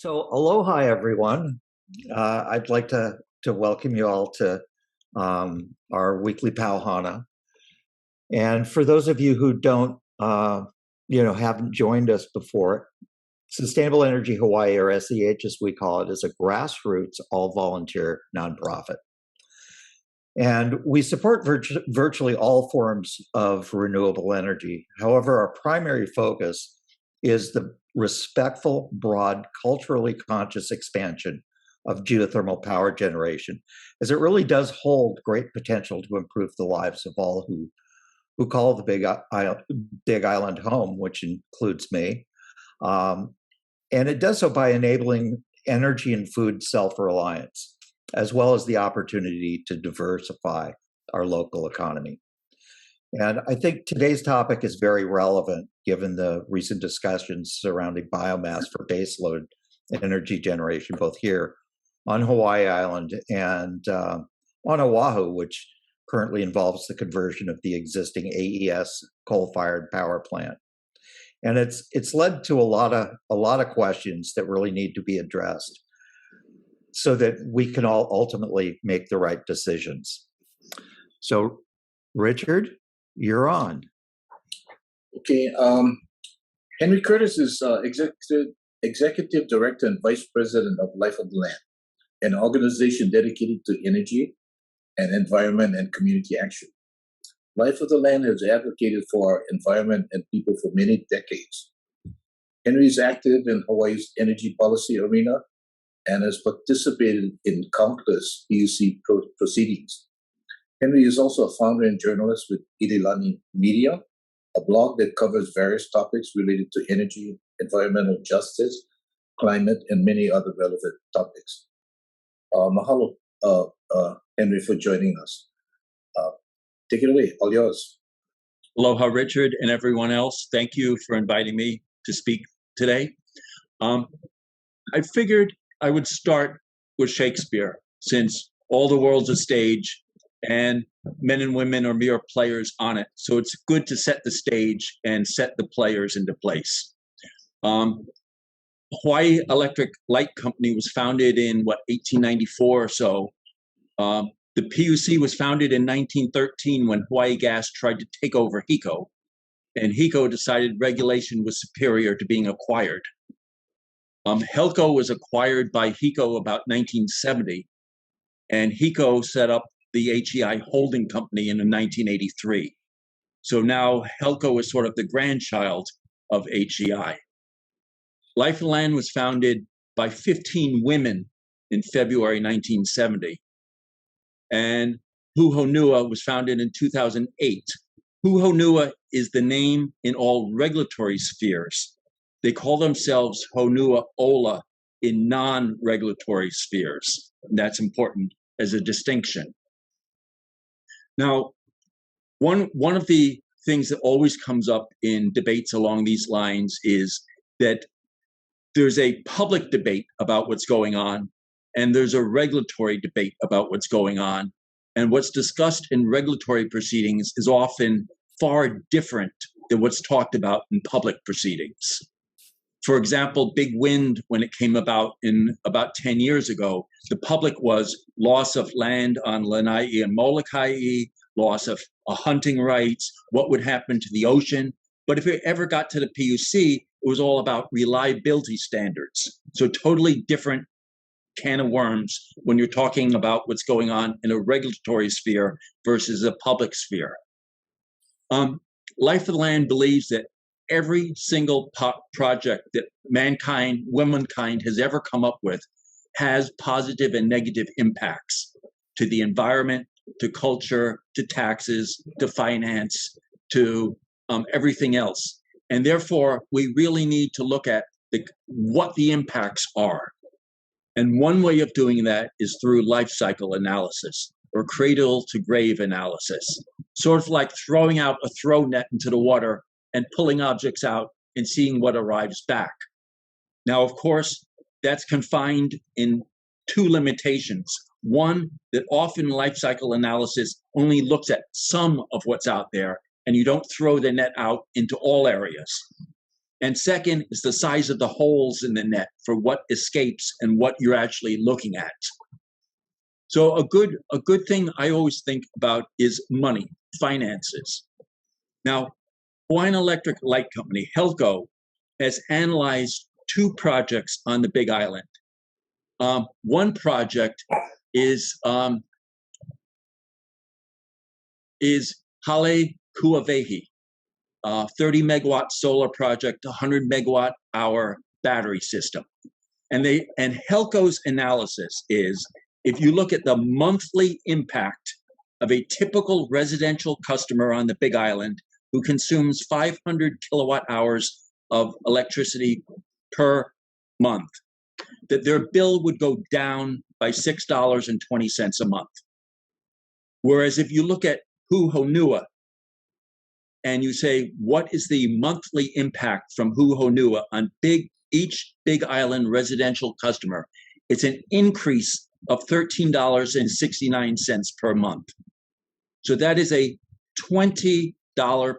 So, aloha, everyone. I'd like to welcome you all to our weekly POW Hana. And for those of you who don't, haven't joined us before, Sustainable Energy Hawaii, or SEH as we call it, is a grassroots, all volunteer nonprofit. And we support virtually all forms of renewable energy. However, our primary focus is the respectful, broad, culturally conscious expansion of geothermal power generation, as it really does hold great potential to improve the lives of all who call the Big Island home, which includes me. And it does so by enabling energy and food self-reliance, as well as the opportunity to diversify our local economy. And I think today's topic is very relevant given the recent discussions surrounding biomass for baseload energy generation, both here on Hawaii Island and on Oahu, which currently involves the conversion of the existing AES coal-fired power plant. And it's led to a lot of questions that really need to be addressed so that we can all ultimately make the right decisions. So, Richard, you're on. Okay. Henry Curtis is executive director and vice president of Life of the Land, an organization dedicated to energy and environment and community action. Life of the Land has advocated for our environment and people for many decades. Henry is active in Hawaii's energy policy arena and has participated in countless PUC proceedings. Henry is also a founder and journalist with Ililani Media, a blog that covers various topics related to energy, environmental justice, climate, and many other relevant topics. Mahalo, Henry, for joining us. Take it away, all yours. Aloha, Richard, and everyone else. Thank you for inviting me to speak today. I figured I would start with Shakespeare, since all the world's a stage and men and women are mere players on it. So it's good to set the stage and set the players into place. Hawaii Electric Light Company was founded in, 1894 or so. The PUC was founded in 1913 when Hawaii Gas tried to take over HECO, and HECO decided regulation was superior to being acquired. HELCO was acquired by HECO about 1970, and HECO set up the HEI holding company in 1983. So now HELCO is sort of the grandchild of HEI. Life of the Land was founded by 15 women in February 1970. And Huhonua was founded in 2008. Huhonua is the name in all regulatory spheres. They call themselves Honua Ola in non-regulatory spheres. And that's important as a distinction. Now, one of the things that always comes up in debates along these lines is that there's a public debate about what's going on, and there's a regulatory debate about what's going on. And what's discussed in regulatory proceedings is often far different than what's talked about in public proceedings. For example, big wind, when it came about in about 10 years ago, the public was loss of land on Lanai and Molokai, loss of hunting rights, what would happen to the ocean. But if it ever got to the PUC, it was all about reliability standards. So totally different can of worms when you're talking about what's going on in a regulatory sphere versus a public sphere. Life of the Land believes that every single project that womankind has ever come up with has positive and negative impacts to the environment, to culture, to taxes, to finance, to everything else. And therefore, we really need to look at what the impacts are. And one way of doing that is through life cycle analysis, or cradle to grave analysis, sort of like throwing out a throw net into the water and pulling objects out and seeing what arrives back. Now, of course, that's confined in two limitations. One, that often life cycle analysis only looks at some of what's out there, and you don't throw the net out into all areas. And second is the size of the holes in the net for what escapes and what you're actually looking at. So a good thing I always think about is money, finances. Now, Hawaiian Electric Light Company, HELCO, has analyzed 2 projects on the Big Island. One project is Hale Kuawehi, 30 megawatt solar project, 100 megawatt hour battery system. And HELCO's analysis is, if you look at the monthly impact of a typical residential customer on the Big Island who consumes 500 kilowatt hours of electricity per month, that their bill would go down by $6.20 a month. Whereas if you look at Huhonua and you say, what is the monthly impact from Huhonua on each Big Island residential customer? It's an increase of $13.69 per month. So that is a $20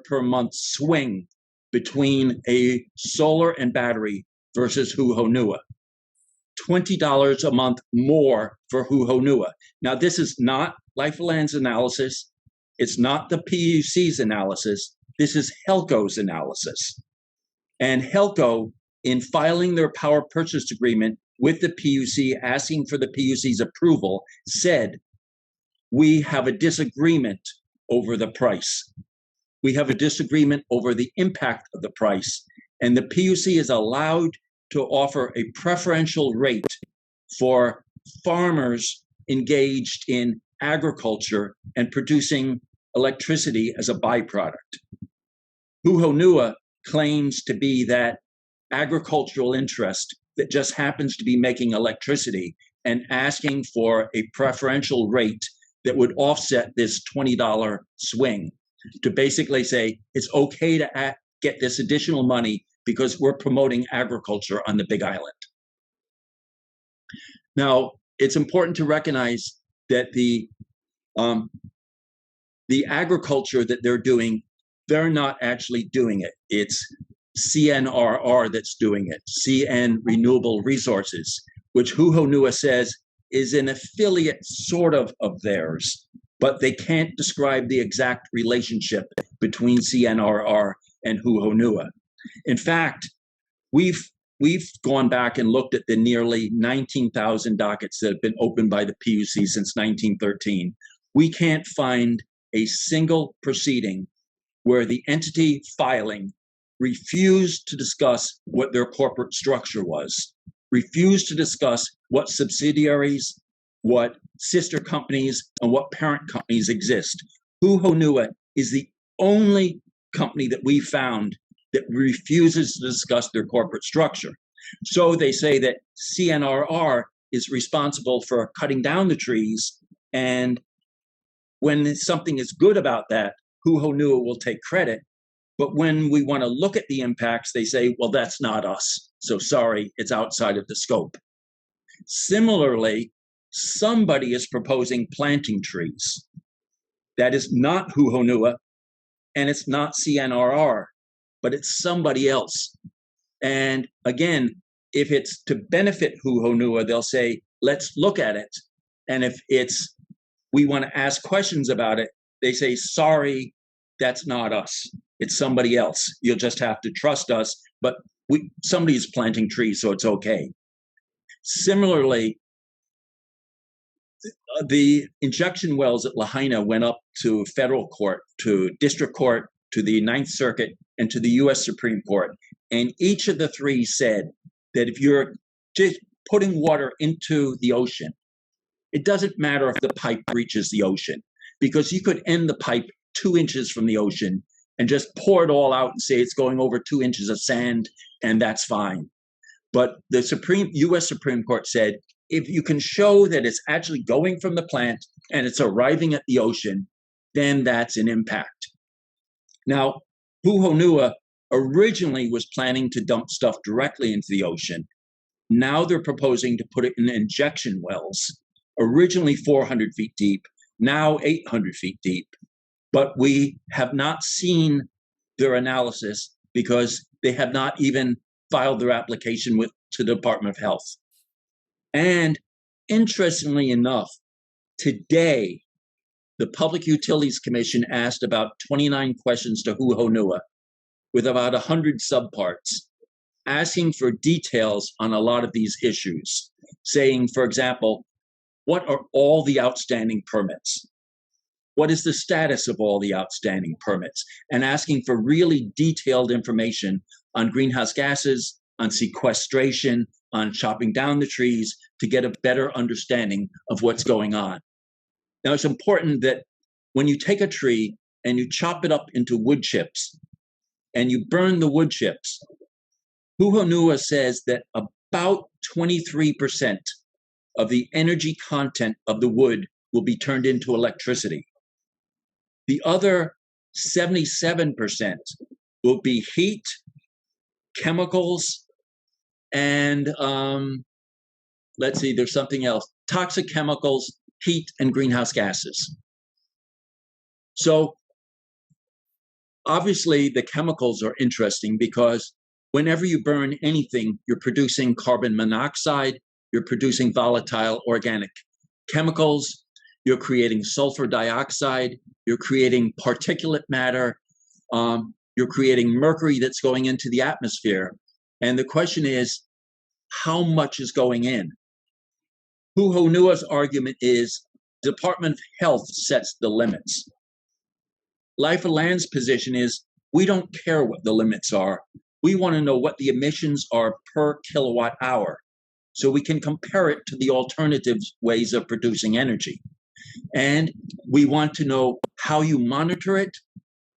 per month swing between a solar and battery versus Huhonua. $20 a month more for Huhonua. Now, this is not Life of Land's analysis. It's not the PUC's analysis. This is HELCO's analysis. And HELCO, in filing their power purchase agreement with the PUC, asking for the PUC's approval, said, we have a disagreement over the price. We have a disagreement over the impact of the price. And the PUC is allowed to offer a preferential rate for farmers engaged in agriculture and producing electricity as a byproduct. Huhonua claims to be that agricultural interest that just happens to be making electricity and asking for a preferential rate that would offset this $20 swing, to basically say it's okay to get this additional money because we're promoting agriculture on the Big Island. Now, it's important to recognize that the agriculture that they're doing, they're not actually doing it. It's CNRR that's doing it, CN Renewable Resources, which Huhonua says is an affiliate sort of theirs, but they can't describe the exact relationship between CNRR and Huhonua. In fact, we've gone back and looked at the nearly 19,000 dockets that have been opened by the PUC since 1913. We can't find a single proceeding where the entity filing refused to discuss what their corporate structure was, refused to discuss what subsidiaries, what sister companies, and what parent companies exist. Huhonua is the only company that we found that refuses to discuss their corporate structure. So they say that CNRR is responsible for cutting down the trees, and when something is good about that, Huhonua will take credit. But when we want to look at the impacts, they say, well, that's not us. So sorry, it's outside of the scope. Similarly, somebody is proposing planting trees. That is not Huhonua, and it's not CNRR, but it's somebody else. And again, if it's to benefit Huhonua, they'll say, let's look at it. And if we want to ask questions about it, they say, sorry, that's not us. It's somebody else. You'll just have to trust us, but somebody's planting trees, so it's okay. Similarly, the injection wells at Lahaina went up to federal court, to district court, to the Ninth Circuit, and to the U.S. Supreme Court. And each of the three said that if you're just putting water into the ocean, it doesn't matter if the pipe reaches the ocean, because you could end the pipe 2 inches from the ocean and just pour it all out and say it's going over 2 inches of sand, and that's fine. But the U.S. Supreme Court said, if you can show that it's actually going from the plant and it's arriving at the ocean, then that's an impact. Now, Huhonua originally was planning to dump stuff directly into the ocean. Now they're proposing to put it in injection wells, originally 400 feet deep, now 800 feet deep. But we have not seen their analysis because they have not even filed their application to the Department of Health. And interestingly enough, today, the Public Utilities Commission asked about 29 questions to Honua with about 100 subparts, asking for details on a lot of these issues, saying, for example, what are all the outstanding permits? What is the status of all the outstanding permits? And asking for really detailed information on greenhouse gases, on sequestration, on chopping down the trees to get a better understanding of what's going on. Now, it's important that when you take a tree and you chop it up into wood chips and you burn the wood chips, Honua says that about 23% of the energy content of the wood will be turned into electricity. The other 77% will be heat, chemicals, and let's see, there's something else, toxic chemicals, heat, and greenhouse gases. So obviously the chemicals are interesting because whenever you burn anything, you're producing carbon monoxide, you're producing volatile organic chemicals, you're creating sulfur dioxide, you're creating particulate matter, you're creating mercury that's going into the atmosphere. And the question is, how much is going in? Honua's argument is the Department of Health sets the limits. Life of Land's position is we don't care what the limits are. We want to know what the emissions are per kilowatt hour so we can compare it to the alternative ways of producing energy. And we want to know how you monitor it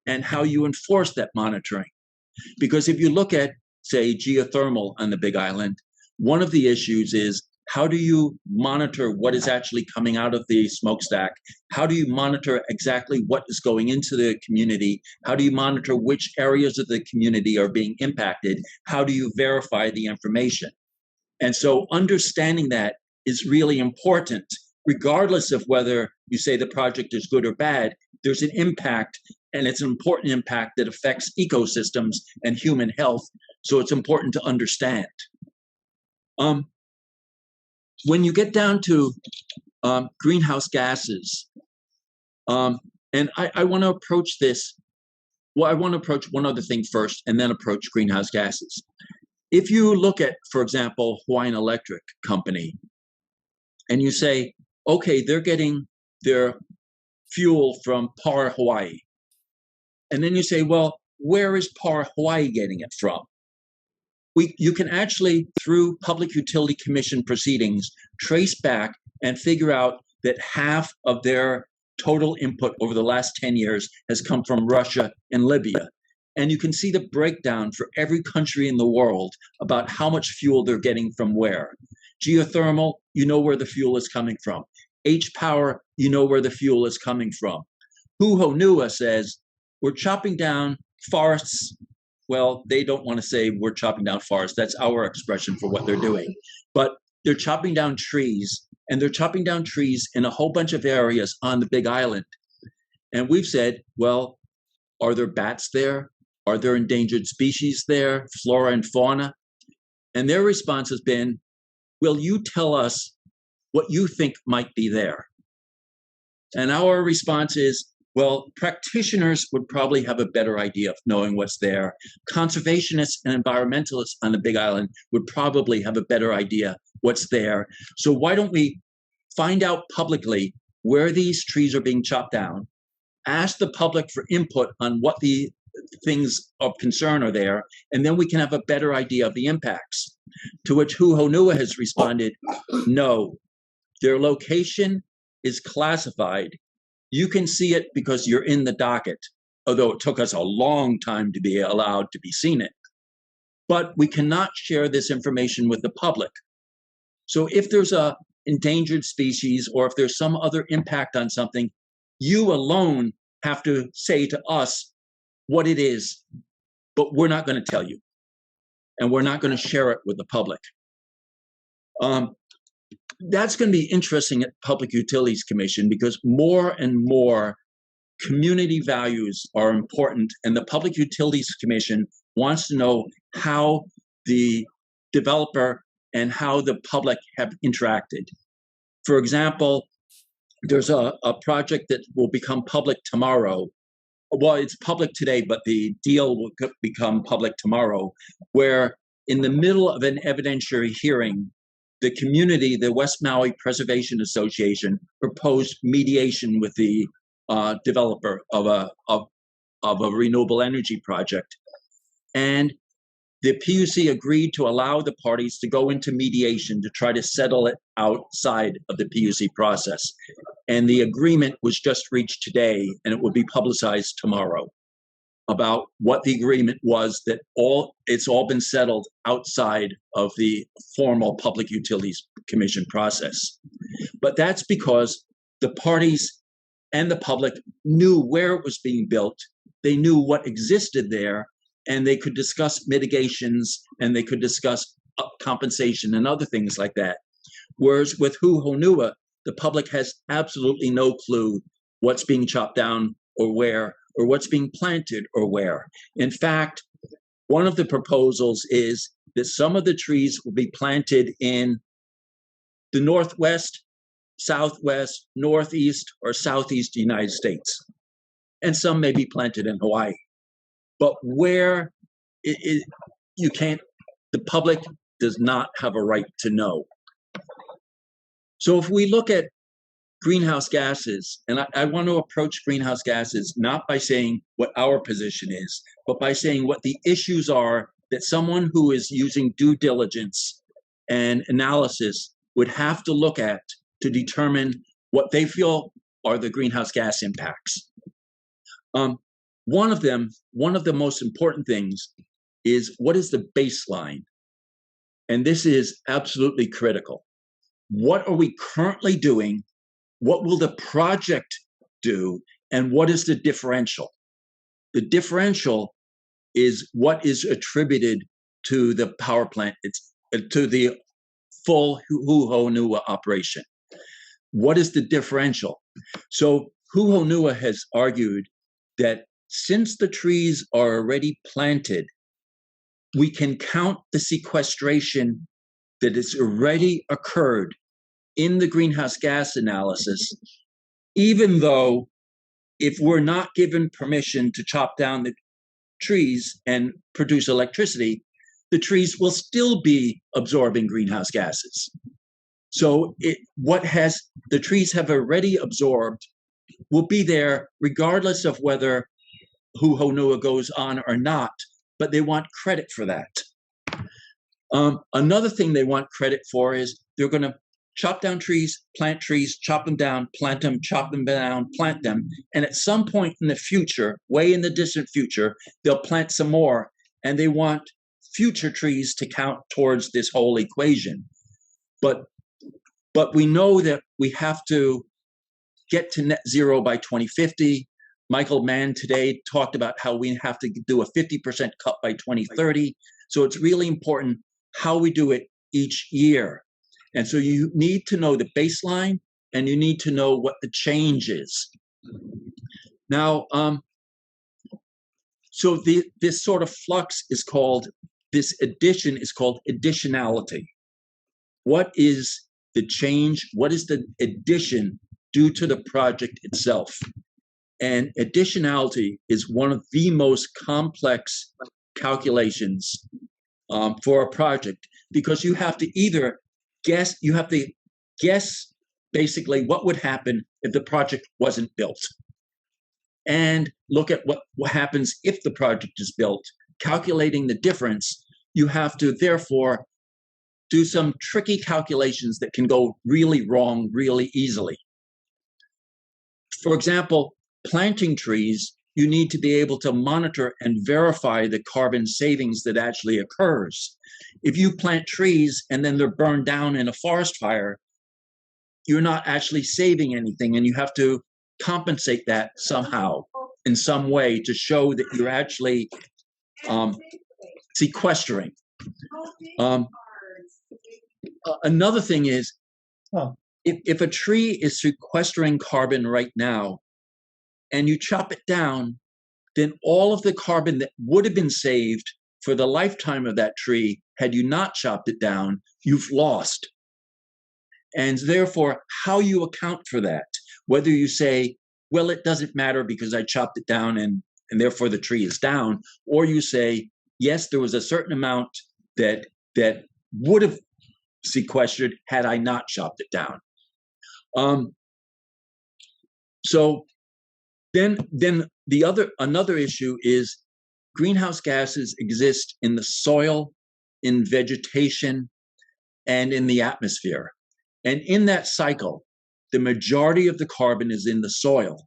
and how you enforce that monitoring. Because if you look at, say, geothermal on the Big Island, one of the issues is how do you monitor what is actually coming out of the smokestack? How do you monitor exactly what is going into the community? How do you monitor which areas of the community are being impacted? How do you verify the information? And so understanding that is really important. Regardless of whether you say the project is good or bad, there's an impact, and it's an important impact that affects ecosystems and human health. So it's important to understand. When you get down to greenhouse gases, and I want to approach this, well, I want to approach one other thing first and then approach greenhouse gases. If you look at, for example, Hawaiian Electric Company, and you say, okay, they're getting their fuel from Par Hawaii. And then you say, well, where is Par Hawaii getting it from? You can actually, through Public Utility Commission proceedings, trace back and figure out that half of their total input over the last 10 years has come from Russia and Libya. And you can see the breakdown for every country in the world about how much fuel they're getting from where. Geothermal, you know where the fuel is coming from. H-Power, you know where the fuel is coming from. Honua says, we're chopping down forests. Well, they don't want to say we're chopping down forests. That's our expression for what they're doing. But they're chopping down trees, and they're chopping down trees in a whole bunch of areas on the Big Island. And we've said, well, are there bats there? Are there endangered species there, flora and fauna? And their response has been, will you tell us what you think might be there? And our response is, well, practitioners would probably have a better idea of knowing what's there. Conservationists and environmentalists on the Big Island would probably have a better idea what's there. So why don't we find out publicly where these trees are being chopped down, ask the public for input on what the things of concern are there, and then we can have a better idea of the impacts. To which Honua has responded, no, their location is classified. You can see it because you're in the docket, although it took us a long time to be allowed to be seen it. But we cannot share this information with the public. So if there's a endangered species or if there's some other impact on something, you alone have to say to us what it is, but we're not going to tell you. And we're not going to share it with the public. That's going to be interesting at Public Utilities Commission because more and more community values are important, and the Public Utilities Commission wants to know how the developer and how the public have interacted. For example, there's a project that will become public tomorrow. Well, it's public today, but the deal will become public tomorrow, where in the middle of an evidentiary hearing, the community, the West Maui Preservation Association, proposed mediation with the developer of a renewable energy project. And the PUC agreed to allow the parties to go into mediation to try to settle it outside of the PUC process. And the agreement was just reached today, and it will be publicized tomorrow about what the agreement was, that it's all been settled outside of the formal Public Utilities Commission process. But that's because the parties and the public knew where it was being built, they knew what existed there, and they could discuss mitigations, and they could discuss compensation and other things like that. Whereas with Huhonua, the public has absolutely no clue what's being chopped down or where, or what's being planted or where. In fact, one of the proposals is that some of the trees will be planted in the Northwest, Southwest, Northeast, or Southeast United States. And some may be planted in Hawaii. But where you can't, the public does not have a right to know. So if we look at greenhouse gases, and I want to approach greenhouse gases not by saying what our position is, but by saying what the issues are that someone who is using due diligence and analysis would have to look at to determine what they feel are the greenhouse gas impacts. One of the most important things is, what is the baseline? And this is absolutely critical. What are we currently doing? What will the project do? And what is the differential? The differential is what is attributed to the power plant, to the full Huhonua operation. What is the differential? So Huhonua has argued that since the trees are already planted, we can count the sequestration that has already occurred in the greenhouse gas analysis, even though if we're not given permission to chop down the trees and produce electricity, the trees will still be absorbing greenhouse gases. So the trees have already absorbed will be there regardless of whether Huhonua goes on or not, but they want credit for that. Another thing they want credit for is they're going to chop down trees, chop them down, plant them, chop them down, plant them. And at some point in the future, way in the distant future, they'll plant some more, and they want future trees to count towards this whole equation. But we know that we have to get to net zero by 2050. Michael Mann today talked about how we have to do a 50% cut by 2030. So it's really important how we do it each year. And so you need to know the baseline, and you need to know what the change is. Now, so this sort of flux is called, this addition is called additionality. What is the change? What is the addition due to the project itself? And additionality is one of the most complex calculations for a project, because you have to either guess, basically what would happen if the project wasn't built, and look at what happens if the project is built. Calculating the difference, you have to therefore do some tricky calculations that can go really wrong really easily. For example, planting trees, you need to be able to monitor and verify the carbon savings that actually occurs. If you plant trees and then they're burned down in a forest fire, you're not actually saving anything, and you have to compensate that somehow, in some way, to show that you're actually sequestering. Another thing is, if a tree is sequestering carbon right now, and you chop it down, then all of the carbon that would have been saved for the lifetime of that tree, had you not chopped it down, you've lost. And therefore, how you account for that, whether you say, well, it doesn't matter because I chopped it down and therefore the tree is down, or you say, yes, there was a certain amount that would have sequestered had I not chopped it down. So then another issue is greenhouse gases exist in the soil, in vegetation, and in the atmosphere. And in that cycle, the majority of the carbon is in the soil.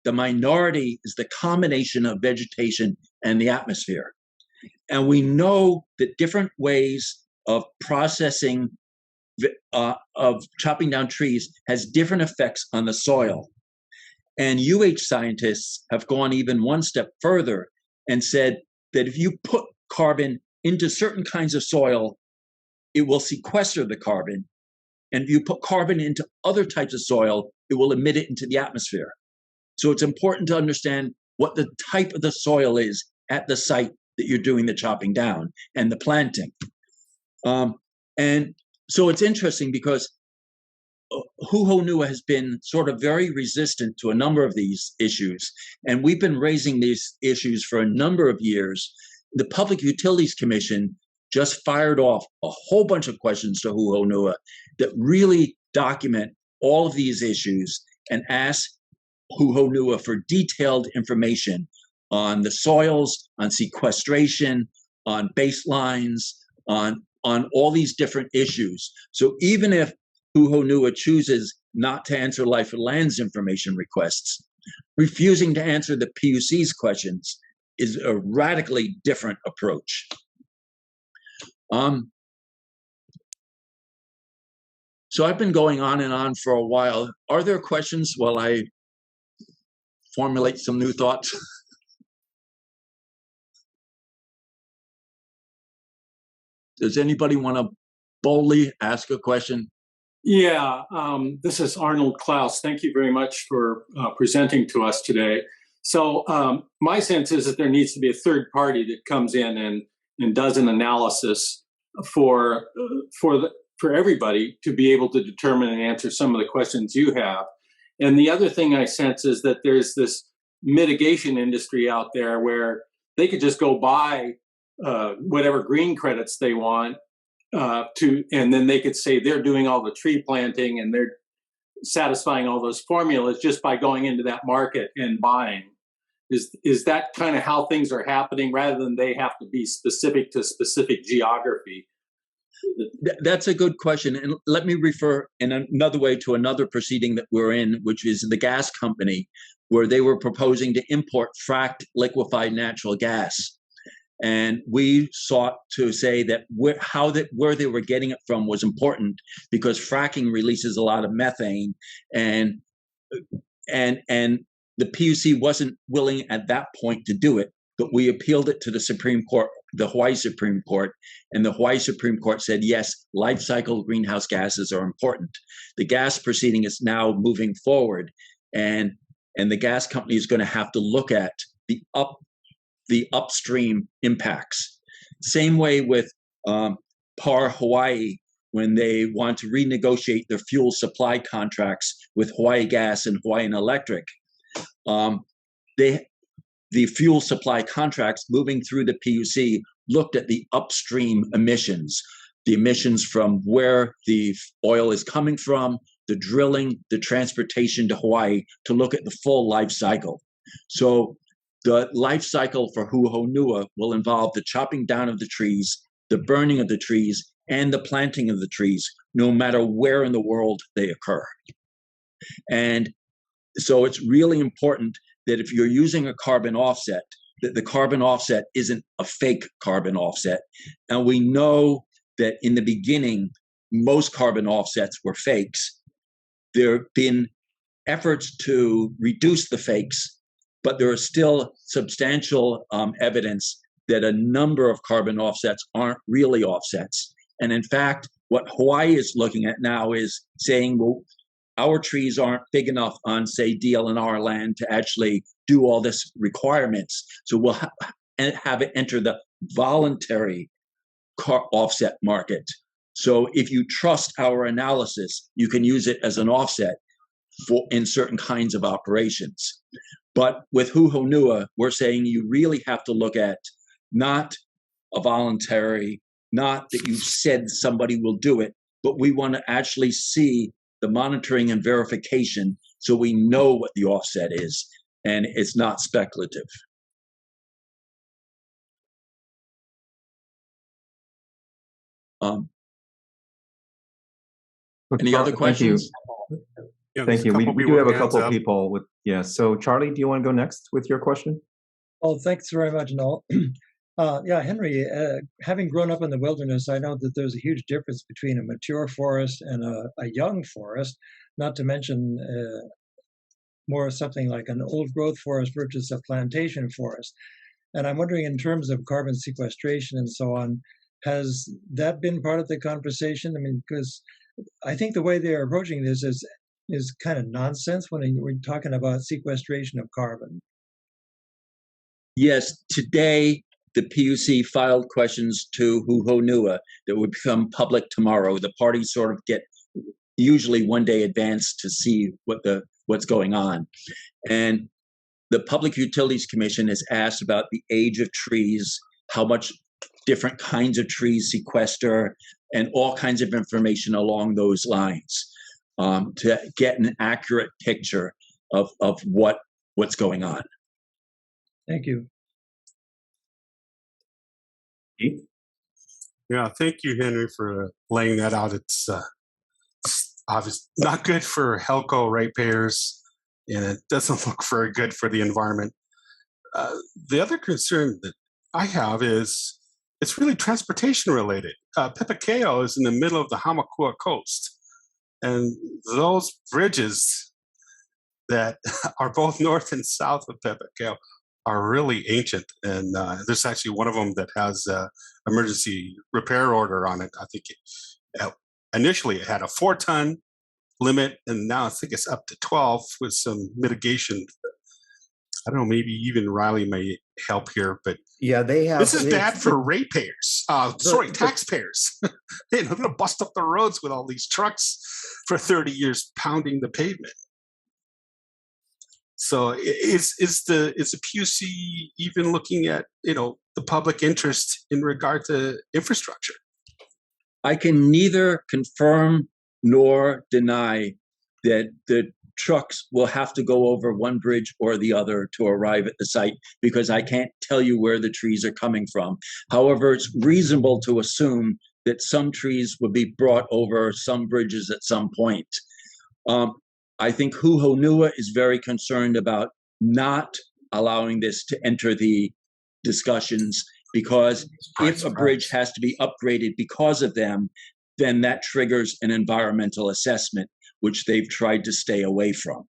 The minority is the combination of vegetation and the atmosphere. And we know that different ways of processing, of chopping down trees has different effects on the soil. And scientists have gone even one step further and said that if you put carbon into certain kinds of soil, it will sequester the carbon. And if you put carbon into other types of soil, it will emit it into the atmosphere. So it's important to understand what the type of the soil is at the site that you're doing the chopping down and the planting. And so it's interesting because Huhonua has been sort of very resistant to a number of these issues. And we've been raising these issues for a number of years. The Public Utilities Commission just fired off a whole bunch of questions to Huhonua that really document all of these issues and ask Huhonua for detailed information on the soils, on sequestration, on baselines, on all these different issues. So even if Huhonua chooses not to answer Life of Land's information requests, refusing to answer the PUC's questions is a radically different approach. So I've been going on and on for a while. Are there questions while I formulate some new thoughts? Does anybody want to boldly ask a question? Yeah, this is Arnold Klaus. Thank you very much for presenting to us today. So my sense is that there needs to be a third party that comes in and does an analysis for everybody to be able to determine and answer some of the questions you have. And the other thing I sense is that there's this mitigation industry out there where they could just go buy whatever green credits they want and then they could say they're doing all the tree planting and they're satisfying all those formulas just by going into that market and buying. Is that kind of how things are happening rather than they have to be specific to specific geography? That's a good question. And let me refer in another way to another proceeding that we're in, which is the gas company, where they were proposing to import fracked liquefied natural gas. And we sought to say that where they were getting it from was important because fracking releases a lot of methane, and the PUC wasn't willing at that point to do it. But we appealed it to the Supreme Court, the Hawaii Supreme Court, and the Hawaii Supreme Court said, yes, life cycle greenhouse gases are important. The gas proceeding is now moving forward, and the gas company is going to have to look at the upstream impacts. Same way with PAR Hawaii, when they want to renegotiate their fuel supply contracts with Hawaii Gas and Hawaiian Electric. The fuel supply contracts moving through the PUC looked at the upstream emissions, the emissions from where the oil is coming from, the drilling, the transportation to Hawaii, to look at the full life cycle. So the life cycle for Huhonua will involve the chopping down of the trees, the burning of the trees, and the planting of the trees, no matter where in the world they occur. And so it's really important that if you're using a carbon offset, that the carbon offset isn't a fake carbon offset. And we know that in the beginning, most carbon offsets were fakes. There have been efforts to reduce the fakes, but there is still substantial evidence that a number of carbon offsets aren't really offsets. And in fact, what Hawaii is looking at now is saying, well, our trees aren't big enough on, say, DLNR land to actually do all this requirements. So we'll have it enter the voluntary offset market. So if you trust our analysis, you can use it as an offset in certain kinds of operations. But with Huhonua, we're saying you really have to look at not a voluntary, not that you've said somebody will do it, but we want to actually see the monitoring and verification so we know what the offset is and it's not speculative. Any other questions? Thank you. We do have a couple of people with, so Charlie, do you want to go next with your question? Oh, thanks very much, Noel. Henry, having grown up in the wilderness, I know that there's a huge difference between a mature forest and a young forest, not to mention more something like an old growth forest versus a plantation forest. And I'm wondering, in terms of carbon sequestration and so on, has that been part of the conversation? I mean, because I think the way they're approaching this is kind of nonsense when we're talking about sequestration of carbon. Yes, today the PUC filed questions to Huhonua that would become public tomorrow. The parties sort of get usually one day advance to see what's going on. And the Public Utilities Commission has asked about the age of trees, how much different kinds of trees sequester, and all kinds of information along those lines to get an accurate picture of what's going on. Thank you. Yeah, thank you, Henry, for laying that out. It's obviously not good for Helco ratepayers, and it doesn't look very good for the environment. The other concern that I have is it's really transportation related. Pepakeo is in the middle of the Hamakua coast, and those bridges that are both north and south of Pepakeo are really ancient, and there's actually one of them that has an emergency repair order on it. I think initially it had a 4-ton limit, and now I think it's up to 12 with some mitigation. I don't know, maybe even Riley may help here, but they have. This is bad for ratepayers. Taxpayers. They're going to bust up the roads with all these trucks for 30 years pounding the pavement. So is the PUC even looking at the public interest in regard to infrastructure? I can neither confirm nor deny that the trucks will have to go over one bridge or the other to arrive at the site, because I can't tell you where the trees are coming from. However, it's reasonable to assume that some trees will be brought over some bridges at some point. I think Huhonua is very concerned about not allowing this to enter the discussions, because if a bridge has to be upgraded because of them, then that triggers an environmental assessment, which they've tried to stay away from.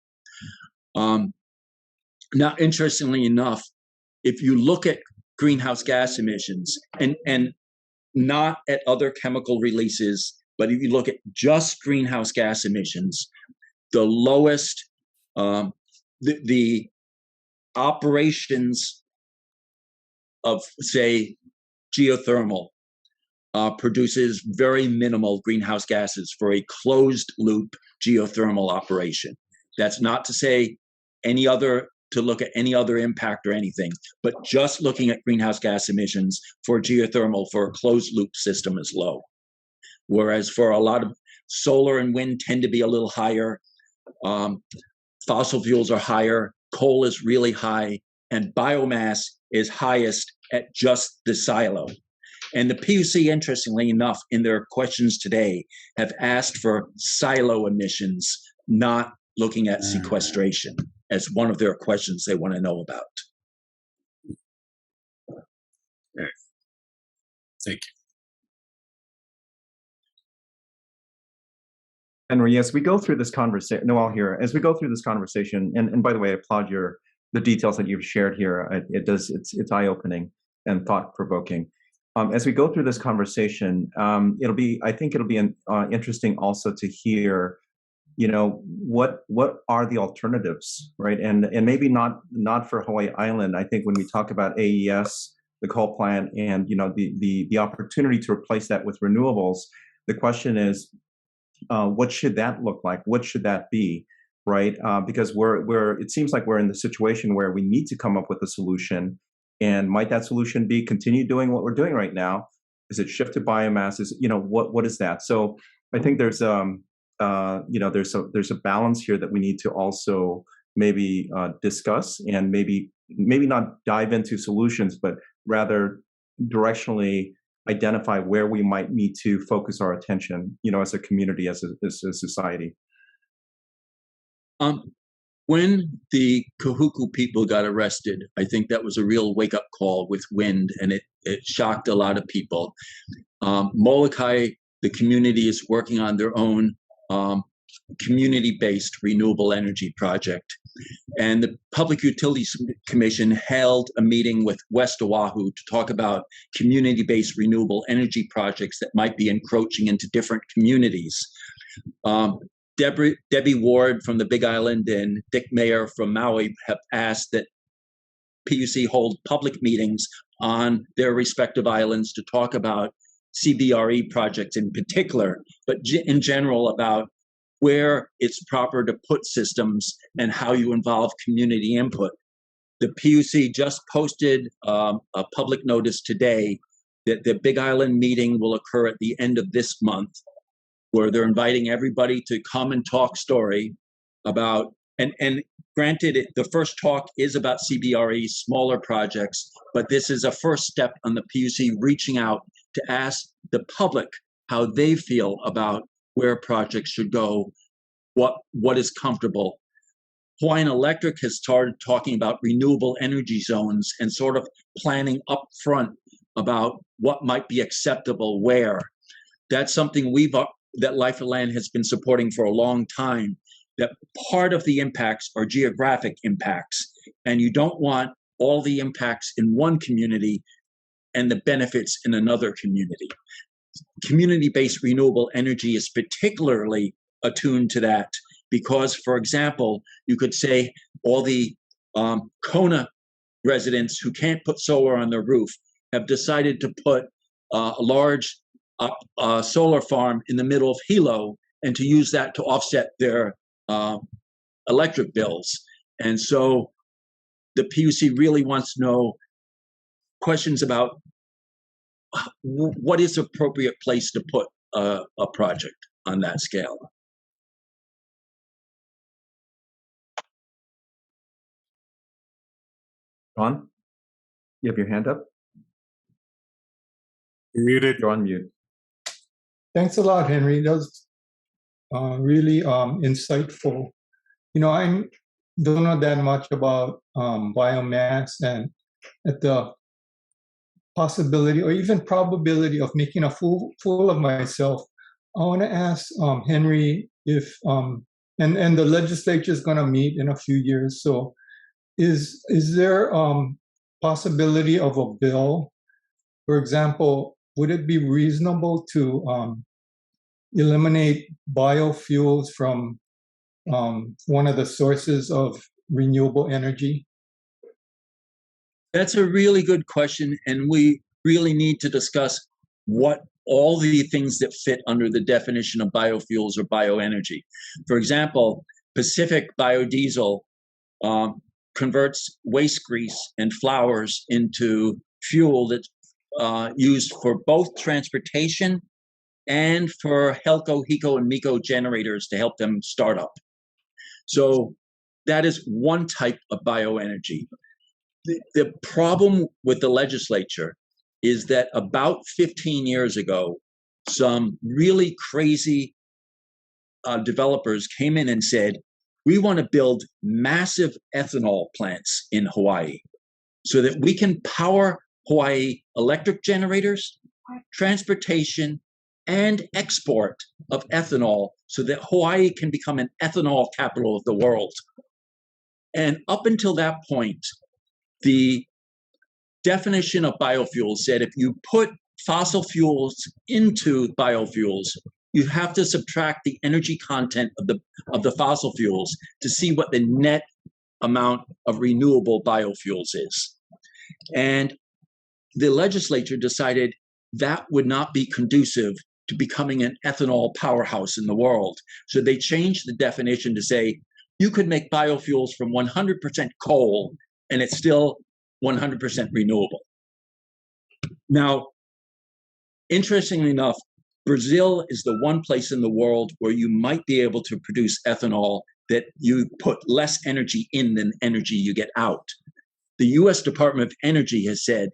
Now, interestingly enough, if you look at greenhouse gas emissions and not at other chemical releases, but if you look at just greenhouse gas emissions, the lowest, the operations of, say, geothermal produces very minimal greenhouse gases for a closed loop geothermal operation. That's not to say to look at any other impact or anything, but just looking at greenhouse gas emissions for geothermal for a closed loop system is low. Whereas for a lot of solar and wind tend to be a little higher. Fossil fuels are higher, coal is really high, and biomass is highest at just the silo. And the PUC, interestingly enough, in their questions today, have asked for silo emissions, not looking at sequestration as one of their questions they want to know about. Thank you. Henry, as we go through this conversation, Noel here, as we go through this conversation, and by the way, I applaud the details that you've shared here. It's eye-opening and thought-provoking. As we go through this conversation, I think it'll be interesting also to hear, what are the alternatives, right? And maybe not for Hawaii Island. I think when we talk about AES the coal plant, and the opportunity to replace that with renewables. The question is, what should that look like? What should that be, right? Because it seems like we're in the situation where we need to come up with a solution. And might that solution be continue doing what we're doing right now? Is it shift to biomass? What is that? So I think there's a balance here that we need to also maybe discuss, and maybe not dive into solutions, but rather directionally identify where we might need to focus our attention, as a community, as a society. When the Kahuku people got arrested, I think that was a real wake-up call with wind, and it shocked a lot of people. Molokai, the community, is working on their own community-based renewable energy project. And the Public Utilities Commission held a meeting with West Oahu to talk about community-based renewable energy projects that might be encroaching into different communities. Debbie Ward from the Big Island and Dick Mayer from Maui have asked that PUC hold public meetings on their respective islands to talk about CBRE projects in particular, but in general about where it's proper to put systems and how you involve community input. The PUC just posted a public notice today that the Big Island meeting will occur at the end of this month, where they're inviting everybody to come and talk story about, and granted, the first talk is about CBRE, smaller projects, but this is a first step on the PUC reaching out to ask the public how they feel about where projects should go, what is comfortable. Hawaiian Electric has started talking about renewable energy zones and sort of planning up front about what might be acceptable where. That's something that Life of Land has been supporting for a long time, that part of the impacts are geographic impacts, and you don't want all the impacts in one community and the benefits in another community. Community-based renewable energy is particularly attuned to that because, for example, you could say all the Kona residents who can't put solar on their roof have decided to put a large solar farm in the middle of Hilo and to use that to offset their electric bills. And so the PUC really wants to know questions about what is the appropriate place to put a project on that scale. John, you have your hand up? You're muted. You're on mute. Thanks a lot, Henry. That was really insightful. I don't know that much about biomass, and at the possibility or even probability of making a fool of myself, I want to ask Henry if, and the legislature is going to meet in a few years, so is there possibility of a bill? For example, would it be reasonable to eliminate biofuels from one of the sources of renewable energy? That's a really good question, and we really need to discuss what all the things that fit under the definition of biofuels or bioenergy. For example, Pacific Biodiesel converts waste grease and flowers into fuel that's used for both transportation and for Helco, Hiko, and Miko generators to help them start up. So that is one type of bioenergy. The problem with the legislature is that about 15 years ago, some really crazy developers came in and said, we want to build massive ethanol plants in Hawaii so that we can power Hawaii electric generators, transportation, and export of ethanol so that Hawaii can become an ethanol capital of the world. And up until that point, the definition of biofuels said if you put fossil fuels into biofuels, you have to subtract the energy content of the fossil fuels to see what the net amount of renewable biofuels is. And the legislature decided that would not be conducive to becoming an ethanol powerhouse in the world. So they changed the definition to say you could make biofuels from 100% coal and it's still 100% renewable. Now, interestingly enough, Brazil is the one place in the world where you might be able to produce ethanol that you put less energy in than energy you get out. The US Department of Energy has said,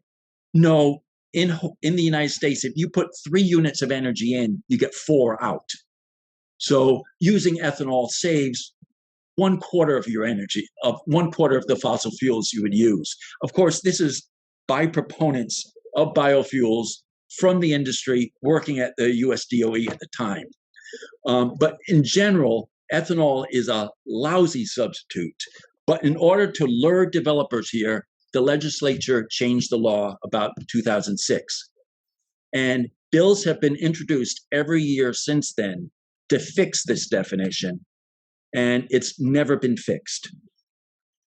no, in the United States, if you put 3 units of energy in, you get 4 out. So using ethanol saves 1/4 of your energy, of 1/4 of the fossil fuels you would use. Of course, this is by proponents of biofuels from the industry working at the US DOE at the time. But in general, ethanol is a lousy substitute. But in order to lure developers here, the legislature changed the law about 2006. And bills have been introduced every year since then to fix this definition. And it's never been fixed.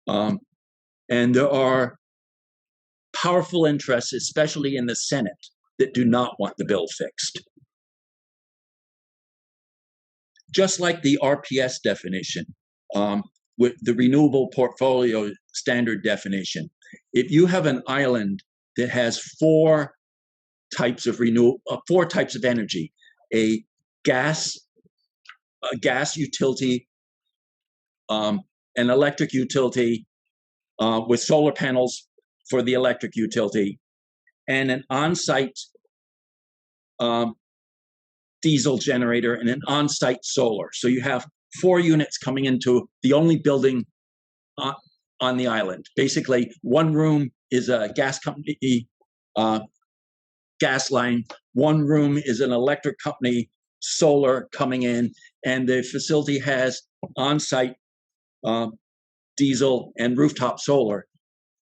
And there are powerful interests, especially in the Senate, that do not want the bill fixed. Just like the RPS definition, with the Renewable Portfolio Standard definition, if you have an island that has 4 types of energy, a gas utility, an electric utility with solar panels for the electric utility, and an on-site diesel generator and an on-site solar. So you have 4 units coming into the only building on the island. Basically, one room is a gas company gas line, one room is an electric company solar coming in, and the facility has on-site diesel and rooftop solar.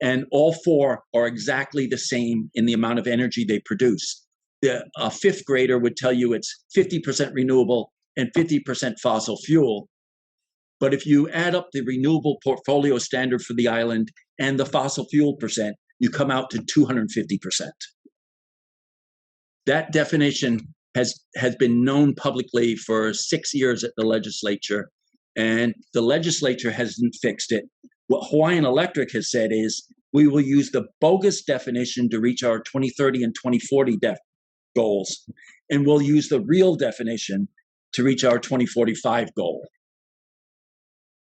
And all 4 are exactly the same in the amount of energy they produce. A 5th grader would tell you it's 50% renewable and 50% fossil fuel. But if you add up the renewable portfolio standard for the island and the fossil fuel percent, you come out to 250%. That definition has been known publicly for 6 years at the legislature, and the legislature hasn't fixed it. What Hawaiian Electric has said is, we will use the bogus definition to reach our 2030 and 2040 goals, and we'll use the real definition to reach our 2045 goal.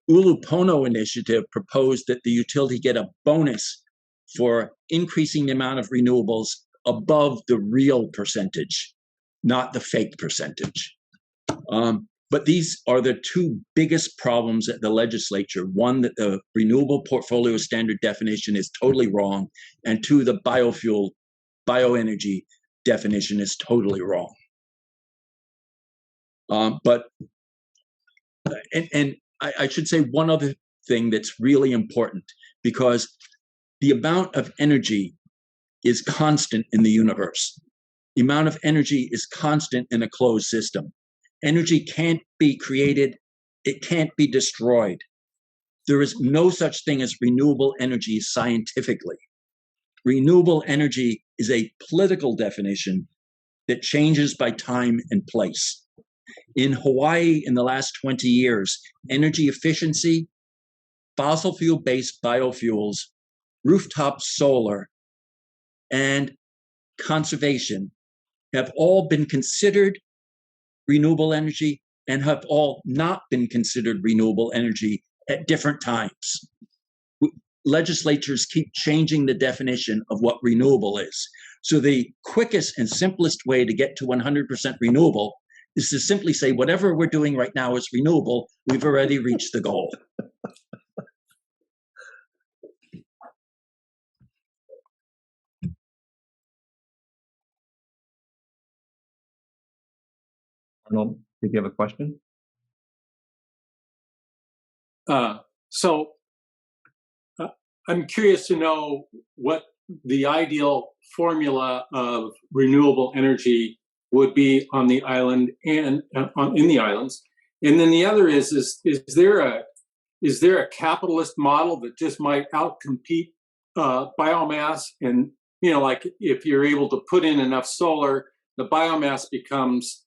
Ulupono initiative proposed that the utility get a bonus for increasing the amount of renewables above the real percentage, not the fake percentage. But these are the 2 biggest problems at the legislature. One, that the renewable portfolio standard definition is totally wrong, and 2, the bioenergy definition is totally wrong. I should say one other thing that's really important, because the amount of energy is constant in the universe. The amount of energy is constant in a closed system. Energy can't be created, it can't be destroyed. There is no such thing as renewable energy scientifically. Renewable energy is a political definition that changes by time and place. In Hawaii, in the last 20 years, energy efficiency, fossil fuel-based biofuels, rooftop solar, and conservation have all been considered renewable energy and have all not been considered renewable energy at different times. Legislatures keep changing the definition of what renewable is. So the quickest and simplest way to get to 100% renewable is to simply say, whatever we're doing right now is renewable. We've already reached the goal. Arnold, did you have a question? I'm curious to know what the ideal formula of renewable energy would be on the island and in the islands. And then the other is there a capitalist model that just might outcompete biomass and like if you're able to put in enough solar, the biomass becomes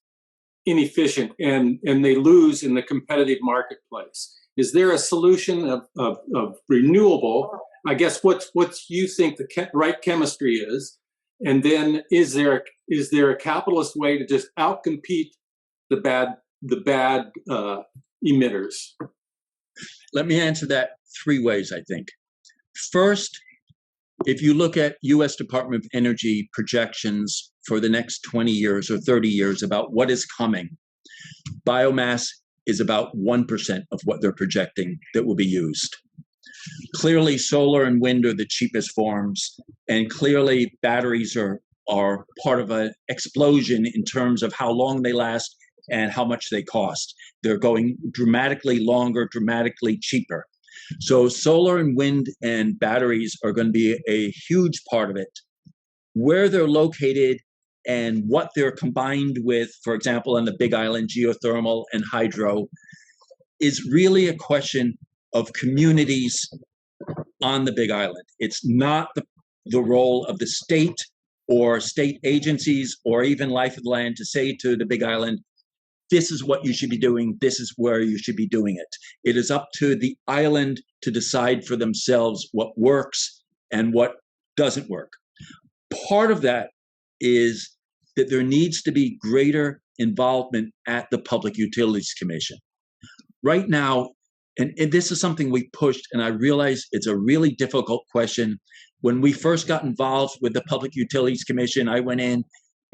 inefficient and they lose in the competitive marketplace. Is there a solution of renewable? I guess what you think the right chemistry is, and then is there a capitalist way to just outcompete the bad emitters? Let me answer that three ways, I think. First, if you look at U.S. Department of Energy projections for the next 20 years or 30 years about what is coming, biomass is about 1% of what they're projecting that will be used. Clearly, solar and wind are the cheapest forms, and clearly batteries are part of an explosion in terms of how long they last and how much they cost. They're going dramatically longer, dramatically cheaper. So solar and wind and batteries are going to be a huge part of it. Where they're located and what they're combined with, for example, on the Big Island, geothermal and hydro, is really a question of communities on the Big Island. It's not the role of the state or state agencies or even Life of the Land to say to the Big Island, this is what you should be doing, this is where you should be doing it. It is up to the island to decide for themselves what works and what doesn't work. Part of that is that there needs to be greater involvement at the Public Utilities Commission. Right now, and this is something we pushed, and I realize it's a really difficult question. When we first got involved with the Public Utilities Commission, I went in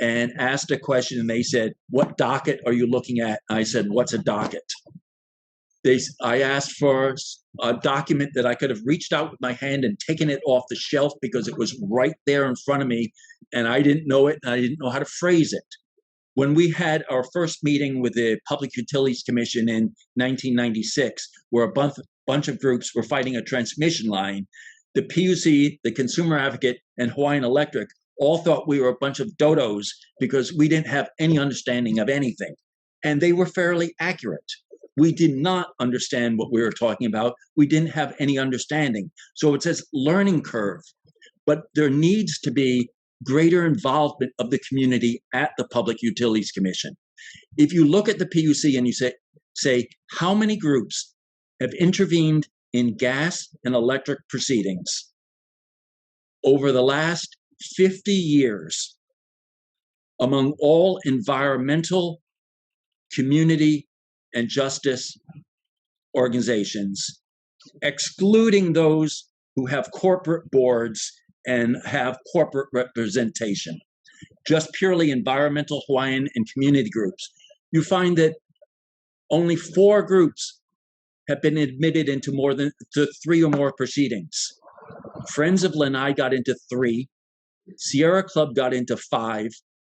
and asked a question, and they said, what docket are you looking at? I said, what's a docket? I asked for a document that I could have reached out with my hand and taken it off the shelf because it was right there in front of me, and I didn't know it, and I didn't know how to phrase it. When we had our first meeting with the Public Utilities Commission in 1996, where a bunch of groups were fighting a transmission line, the PUC, the Consumer Advocate, and Hawaiian Electric all thought we were a bunch of dodos because we didn't have any understanding of anything. And they were fairly accurate. We did not understand what we were talking about. We didn't have any understanding. So it says learning curve, but there needs to be greater involvement of the community at the Public Utilities Commission. If you look at the PUC and you say how many groups have intervened in gas and electric proceedings over the last 50 years among all environmental, community, and justice organizations, excluding those who have corporate boards and have corporate representation, just purely environmental, Hawaiian, and community groups, you find that only 4 groups have been admitted into more than 3 or more proceedings. Friends of Lanai got into 3, Sierra Club got into 5,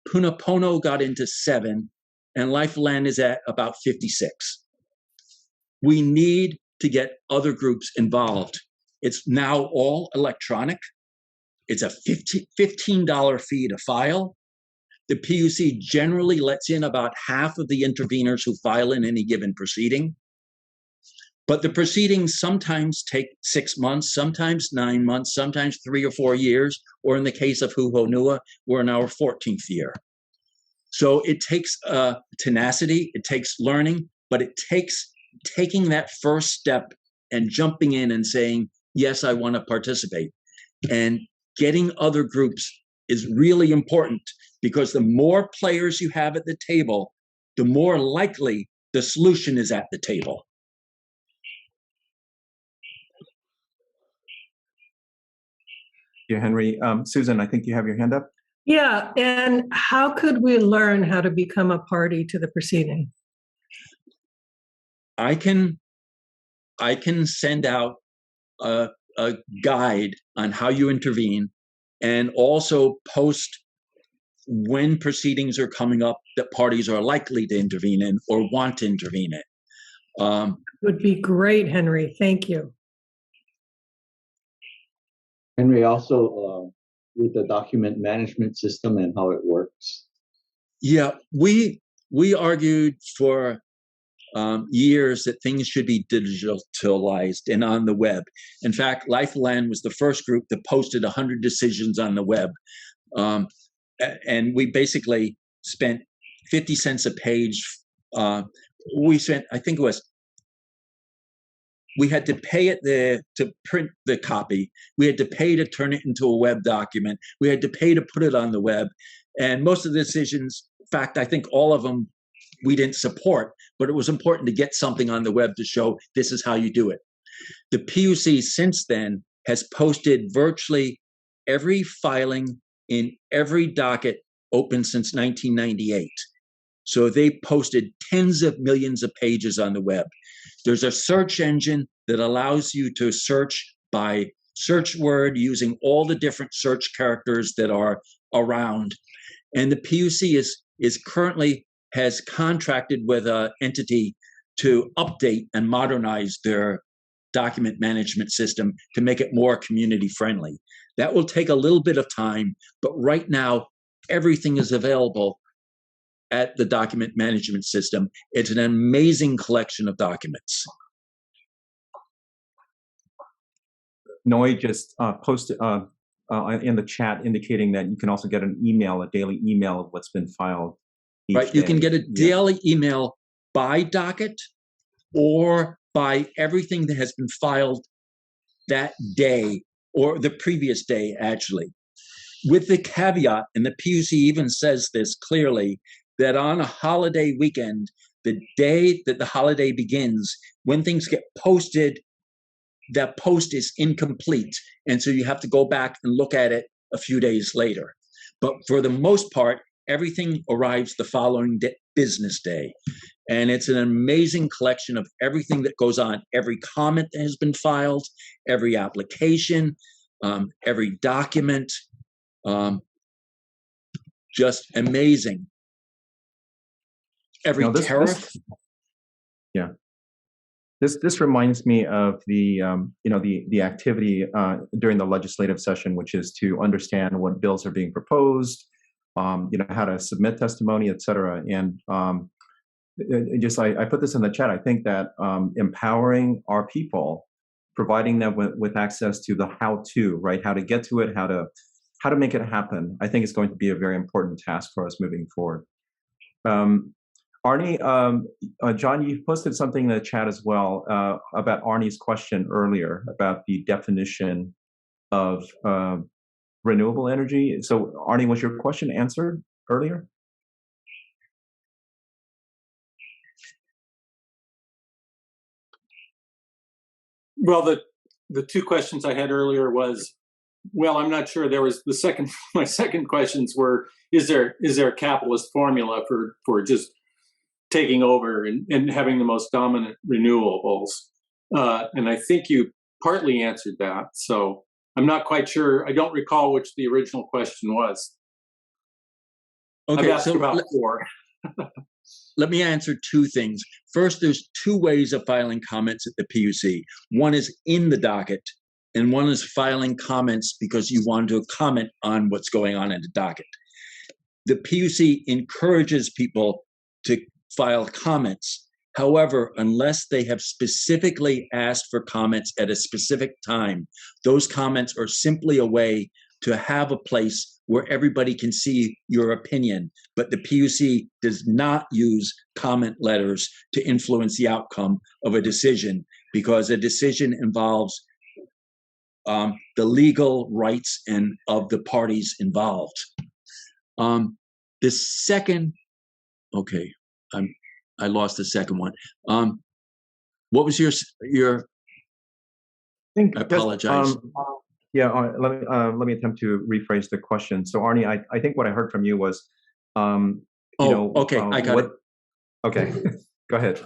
Punapono got into 7, and Life of Land is at about 56. We need to get other groups involved. It's now all electronic. It's a $15 fee to file. The PUC generally lets in about half of the interveners who file in any given proceeding. But the proceedings sometimes take 6 months, sometimes 9 months, sometimes 3 or 4 years, or in the case of Huhonua, we're in our 14th year. So it takes tenacity, it takes learning, but it takes taking that first step and jumping in and saying, yes, I want to participate. And getting other groups is really important because the more players you have at the table, the more likely the solution is at the table. Yeah, Henry. Susan, I think you have your hand up. Yeah, and how could we learn how to become a party to the proceeding? I can send out a guide on how you intervene and also post when proceedings are coming up that parties are likely to intervene in or want to intervene in. Would be great, Henry. Thank you. Henry, also with the document management system and how it works. Yeah, we argued for years that things should be digitalized and on the web. In fact, Life of the Land was the first group that posted 100 decisions on the web. And we basically spent 50 cents a page. We spent, I think it was, we had to pay to print the copy. We had to pay to turn it into a web document. We had to pay to put it on the web. And most of the decisions, in fact, I think all of them we didn't support, but it was important to get something on the web to show this is how you do it. The PUC since then has posted virtually every filing in every docket open since 1998. So they posted tens of millions of pages on the web. There's a search engine that allows you to search by search word using all the different search characters that are around. And the PUC is currently has contracted with an entity to update and modernize their document management system to make it more community friendly. That will take a little bit of time, but right now, everything is available at the document management system. It's an amazing collection of documents. Noi just posted in the chat indicating that you can also get an email, a daily email of what's been filed. Right, you can get a daily email by docket or by everything that has been filed that day or the previous day, actually. With the caveat, and the PUC even says this clearly, that on a holiday weekend, the day that the holiday begins, when things get posted, that post is incomplete. And so you have to go back and look at it a few days later. But for the most part, everything arrives the following business day. And it's an amazing collection of everything that goes on, every comment that has been filed, every application, every document, just amazing. Every tariff. Yeah. This reminds me of the the activity during the legislative session, which is to understand what bills are being proposed, how to submit testimony, et cetera. And I put this in the chat. I think that empowering our people, providing them with access to the how-to, right, how to get to it, how to make it happen, I think is going to be a very important task for us moving forward. Arnie, John, you posted something in the chat as well about Arnie's question earlier about the definition of renewable energy. So, Arnie, was your question answered earlier? Well, the two questions I had earlier was, well, I'm not sure. There was my second questions were, is there a capitalist formula for just taking over and having the most dominant renewables? And I think you partly answered that. So I'm not quite sure. I don't recall which the original question was. Okay, I've asked about four. Let me answer two things. First, there's two ways of filing comments at the PUC. One is in the docket, and one is filing comments because you want to comment on what's going on in the docket. The PUC encourages people to file comments. However, unless they have specifically asked for comments at a specific time, those comments are simply a way to have a place where everybody can see your opinion. But the PUC does not use comment letters to influence the outcome of a decision, because a decision involves the legal rights of the parties involved. The second, okay, I lost the second one. What was your? I apologize. Let me attempt to rephrase the question. So, Arnie, I think what I heard from you was, okay, I got it. Okay, go ahead.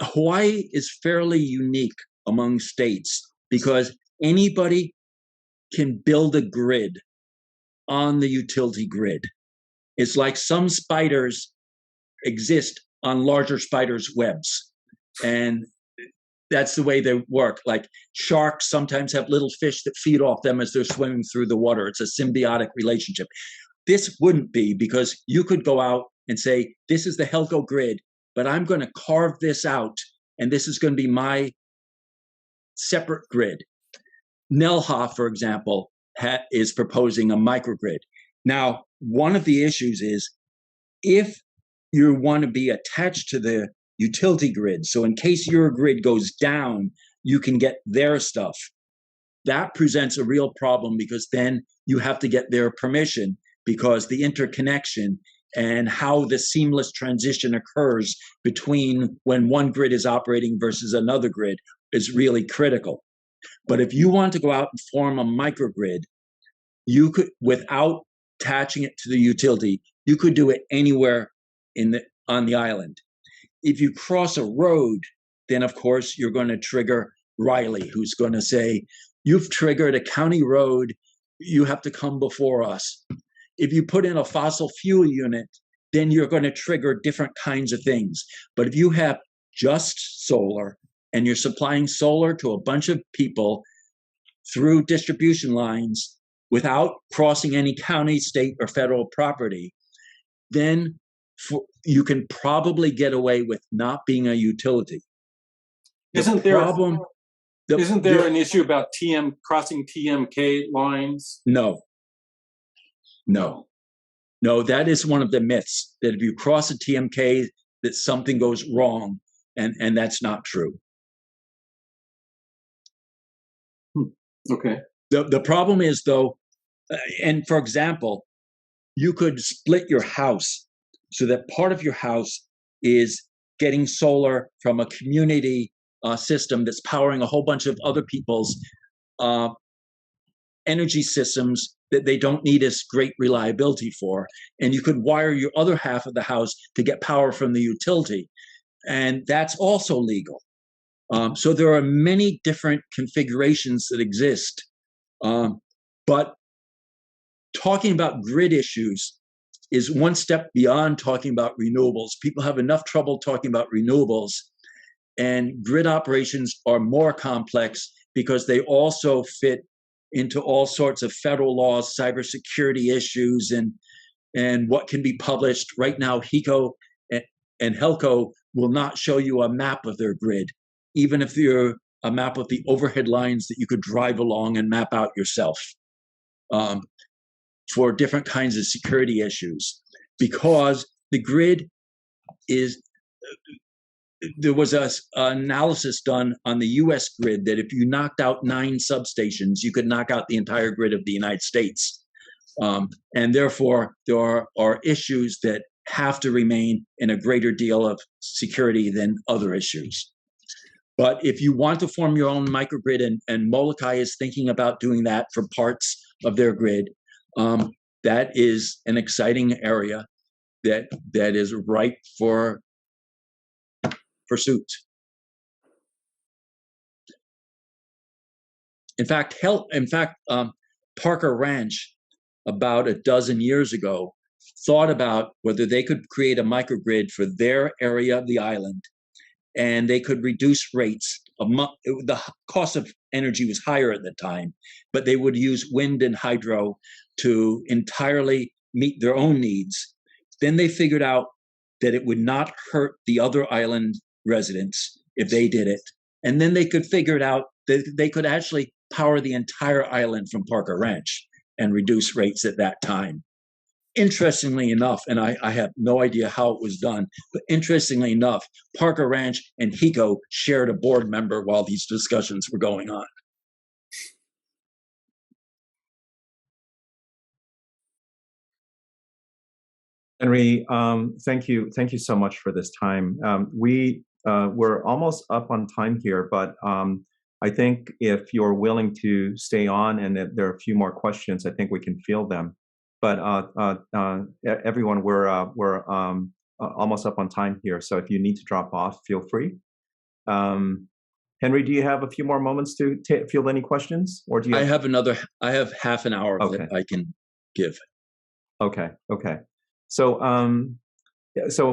Hawaii is fairly unique among states because anybody can build a grid on the utility grid. It's like some spiders exist on larger spiders' webs. And that's the way they work. Like sharks sometimes have little fish that feed off them as they're swimming through the water. It's a symbiotic relationship. This wouldn't be, because you could go out and say, this is the Helco grid. but I'm going to carve this out, and this is going to be my separate grid. Nelha, for example, is proposing a microgrid. Now, one of the issues is if you want to be attached to the utility grid, so in case your grid goes down, you can get their stuff. That presents a real problem because then you have to get their permission, because the interconnection and how the seamless transition occurs between when one grid is operating versus another grid is really critical. But if you want to go out and form a microgrid, you could, without attaching it to the utility, you could do it anywhere on the island. If you cross a road, then of course you're going to trigger Riley, who's going to say, you've triggered a county road, you have to come before us. If you put in a fossil fuel unit, then you're going to trigger different kinds of things. But if you have just solar and you're supplying solar to a bunch of people through distribution lines without crossing any county, state, or federal property, then you can probably get away with not being a utility. Isn't there an issue about crossing TMK lines? No, that is one of the myths, that if you cross a TMK, that something goes wrong, and that's not true. Okay. The problem is, though, and for example, you could split your house so that part of your house is getting solar from a community system that's powering a whole bunch of other people's energy systems that they don't need as great reliability for. And you could wire your other half of the house to get power from the utility. And that's also legal. So there are many different configurations that exist. But talking about grid issues is one step beyond talking about renewables. People have enough trouble talking about renewables, and grid operations are more complex because they also fit into all sorts of federal laws, cybersecurity issues, and what can be published. Right now, HECO and HELCO will not show you a map of their grid, even if you're a map of the overhead lines that you could drive along and map out yourself, for different kinds of security issues. Because the grid is, there was an analysis done on the US grid that if you knocked out 9 substations, you could knock out the entire grid of the United States. And therefore, there are issues that have to remain in a greater deal of security than other issues. But if you want to form your own microgrid, and Molokai is thinking about doing that for parts of their grid, that is an exciting area that is ripe for pursuit. In fact, Parker Ranch, about a dozen years ago, thought about whether they could create a microgrid for their area of the island, and they could reduce rates. The cost of energy was higher at the time, but they would use wind and hydro to entirely meet their own needs. Then they figured out that it would not hurt the other island residents if they did it. And then they could figure it out that they could actually power the entire island from Parker Ranch and reduce rates at that time. Interestingly enough, and I have no idea how it was done, but interestingly enough, Parker Ranch and HECO shared a board member while these discussions were going on. Henry, thank you so much for this time. We're almost up on time here, but I think if you're willing to stay on and if there are a few more questions, I think we can field them. But everyone, we're almost up on time here, so if you need to drop off, feel free. Henry, do you have a few more moments to field any questions, or do you? I have half an hour that I can give. Okay. So,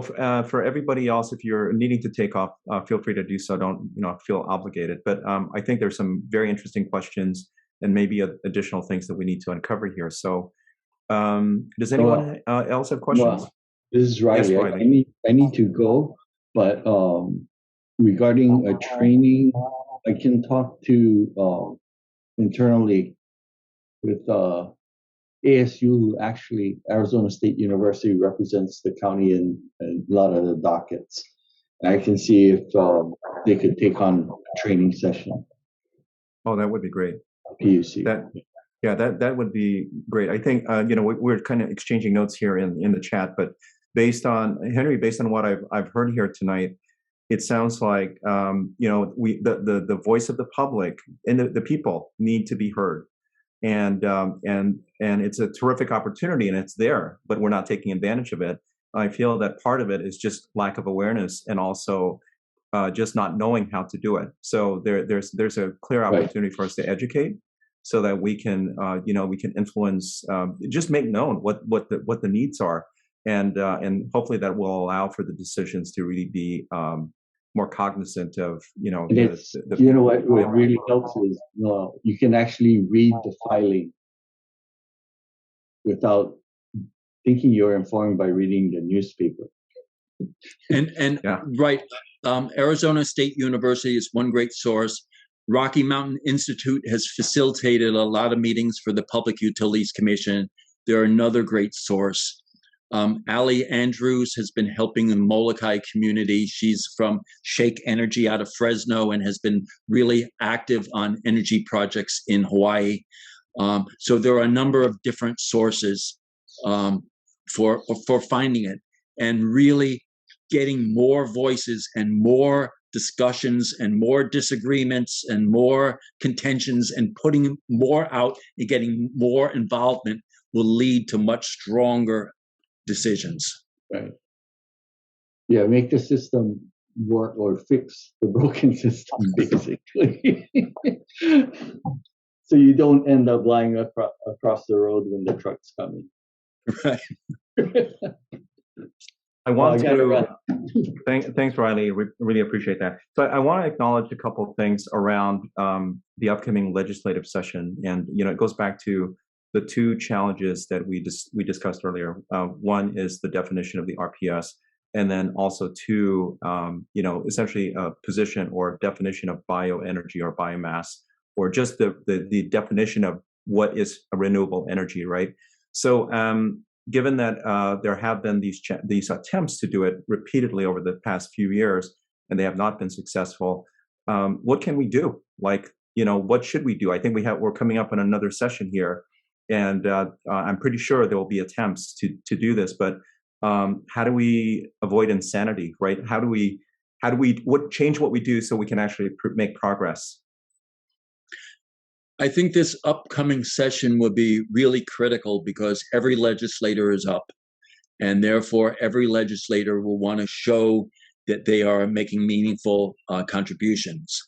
for everybody else, if you're needing to take off, feel free to do so. Don't feel obligated. But I think there's some very interesting questions and maybe additional things that we need to uncover here. So, does anyone else have questions? Well, this is Riley. Yes, Riley. I need to go. But regarding a training, I can talk to internally with ASU, who actually Arizona State University represents the county in a lot of the dockets. I can see if they could take on a training session. Oh, that would be great. PUC. That would be great. I think we're kind of exchanging notes here in the chat, but based on Henry, based on what I've heard here tonight, it sounds like the voice of the public and the people need to be heard, and it's a terrific opportunity and it's there, but we're not taking advantage of it. I feel that part of it is just lack of awareness and also just not knowing how to do it. So there's a clear opportunity for us to educate, so that we can we can influence, just make known what the needs are, and hopefully that will allow for the decisions to really be more cognizant of what really helps is you can actually read the filing without thinking you're informed by reading the newspaper. And right, Arizona State University is one great source. Rocky Mountain Institute has facilitated a lot of meetings for the Public Utilities Commission. They're another great source. Allie Andrews has been helping the Molokai community. She's from Shake Energy out of Fresno and has been really active on energy projects in Hawaii. So there are a number of different sources for finding it, and really getting more voices and more discussions and more disagreements and more contentions and putting more out and getting more involvement will lead to much stronger decisions. Right. Yeah, make the system work or fix the broken system, basically. So you don't end up lying across the road when the truck's coming. Right. I want to thanks, Riley. Really appreciate that. So I want to acknowledge a couple of things around the upcoming legislative session, and it goes back to the two challenges that we discussed earlier. One is the definition of the RPS, and then also two, essentially a position or definition of bioenergy or biomass, or just the definition of what is a renewable energy, right? So given that there have been these attempts to do it repeatedly over the past few years, and they have not been successful, what can we do? What should we do? I think we're coming up on another session here, and I'm pretty sure there will be attempts to do this. But how do we avoid insanity, right? How do we change what we do so we can actually make progress? I think this upcoming session will be really critical because every legislator is up, and therefore every legislator will want to show that they are making meaningful contributions.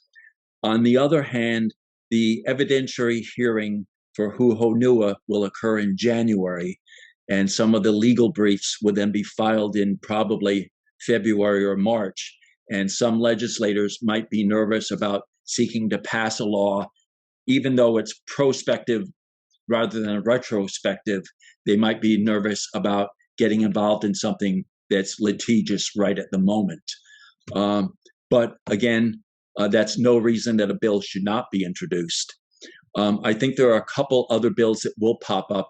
On the other hand, the evidentiary hearing for Honua will occur in January, and some of the legal briefs will then be filed in probably February or March. And some legislators might be nervous about seeking to pass a law. Even though it's prospective rather than retrospective, they might be nervous about getting involved in something that's litigious right at the moment. But again, that's no reason that a bill should not be introduced. I think there are a couple other bills that will pop up.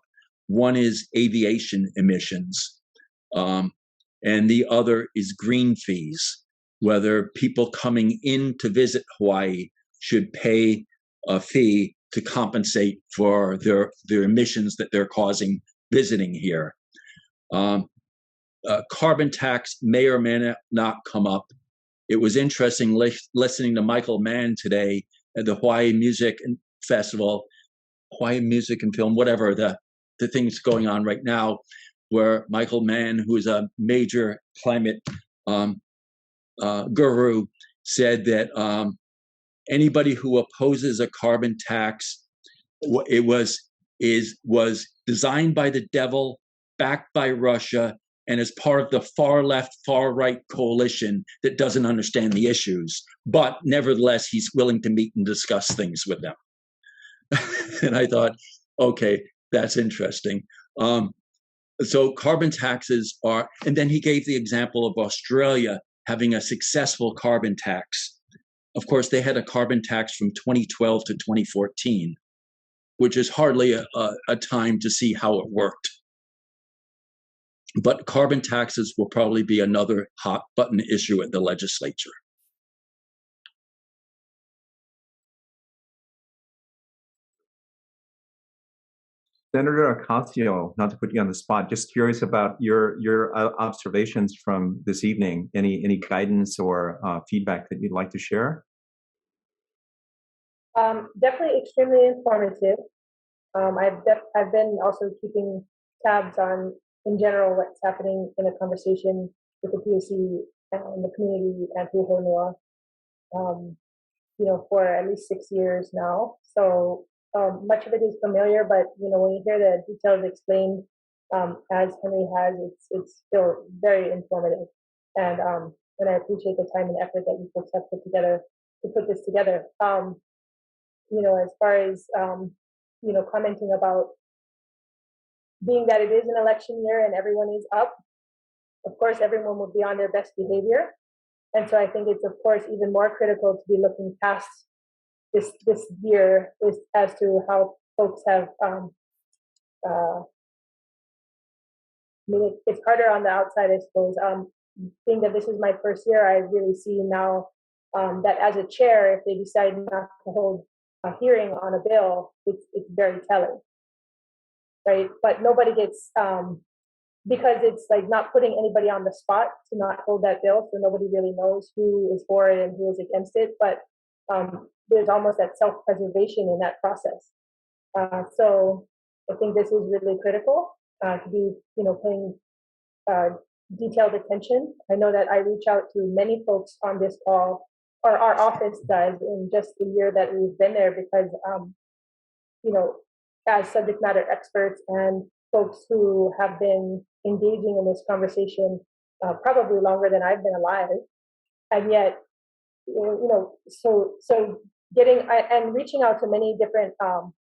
One is aviation emissions, and the other is green fees, whether people coming in to visit Hawaii should pay a fee to compensate for their emissions that they're causing visiting here. Carbon tax may or may not come up. It was interesting listening to Michael Mann today at the Hawaii Music Festival, Hawaii Music and Film, whatever the things going on right now, where Michael Mann, who is a major climate guru, said that anybody who opposes a carbon tax, it was designed by the devil, backed by Russia, and is part of the far left, far right coalition that doesn't understand the issues. But nevertheless, he's willing to meet and discuss things with them. And I thought, okay, that's interesting. So carbon taxes are, and then he gave the example of Australia, having a successful carbon tax. Of course, they had a carbon tax from 2012 to 2014, which is hardly a time to see how it worked. But carbon taxes will probably be another hot button issue at the legislature. Senator Ocasio, not to put you on the spot, just curious about your observations from this evening. Any guidance or feedback that you'd like to share? Definitely extremely informative. I've been also keeping tabs on, in general, what's happening in the conversation with the PUC and the community and Puhonua, for at least 6 years now. So much of it is familiar, but when you hear the details explained, as Henry has, it's still very informative, and I appreciate the time and effort that you folks have put together to put this together. As far as commenting about being that it is an election year and everyone is up, of course everyone will be on their best behavior, and so I think it's of course even more critical to be looking past this year as to how folks have. It's harder on the outside, I suppose. Being that this is my first year, I really see now that as a chair, if they decide not to hold a hearing on a bill, it's very telling, right? But nobody gets, because it's like not putting anybody on the spot to not hold that bill, so nobody really knows who is for it and who is against it, but there's almost that self-preservation in that process. So I think this is really critical to be, paying detailed attention. I know that I reach out to many folks on this call, or our office does, in just the year that we've been there, because, as subject matter experts and folks who have been engaging in this conversation probably longer than I've been alive, and yet, so getting and reaching out to many different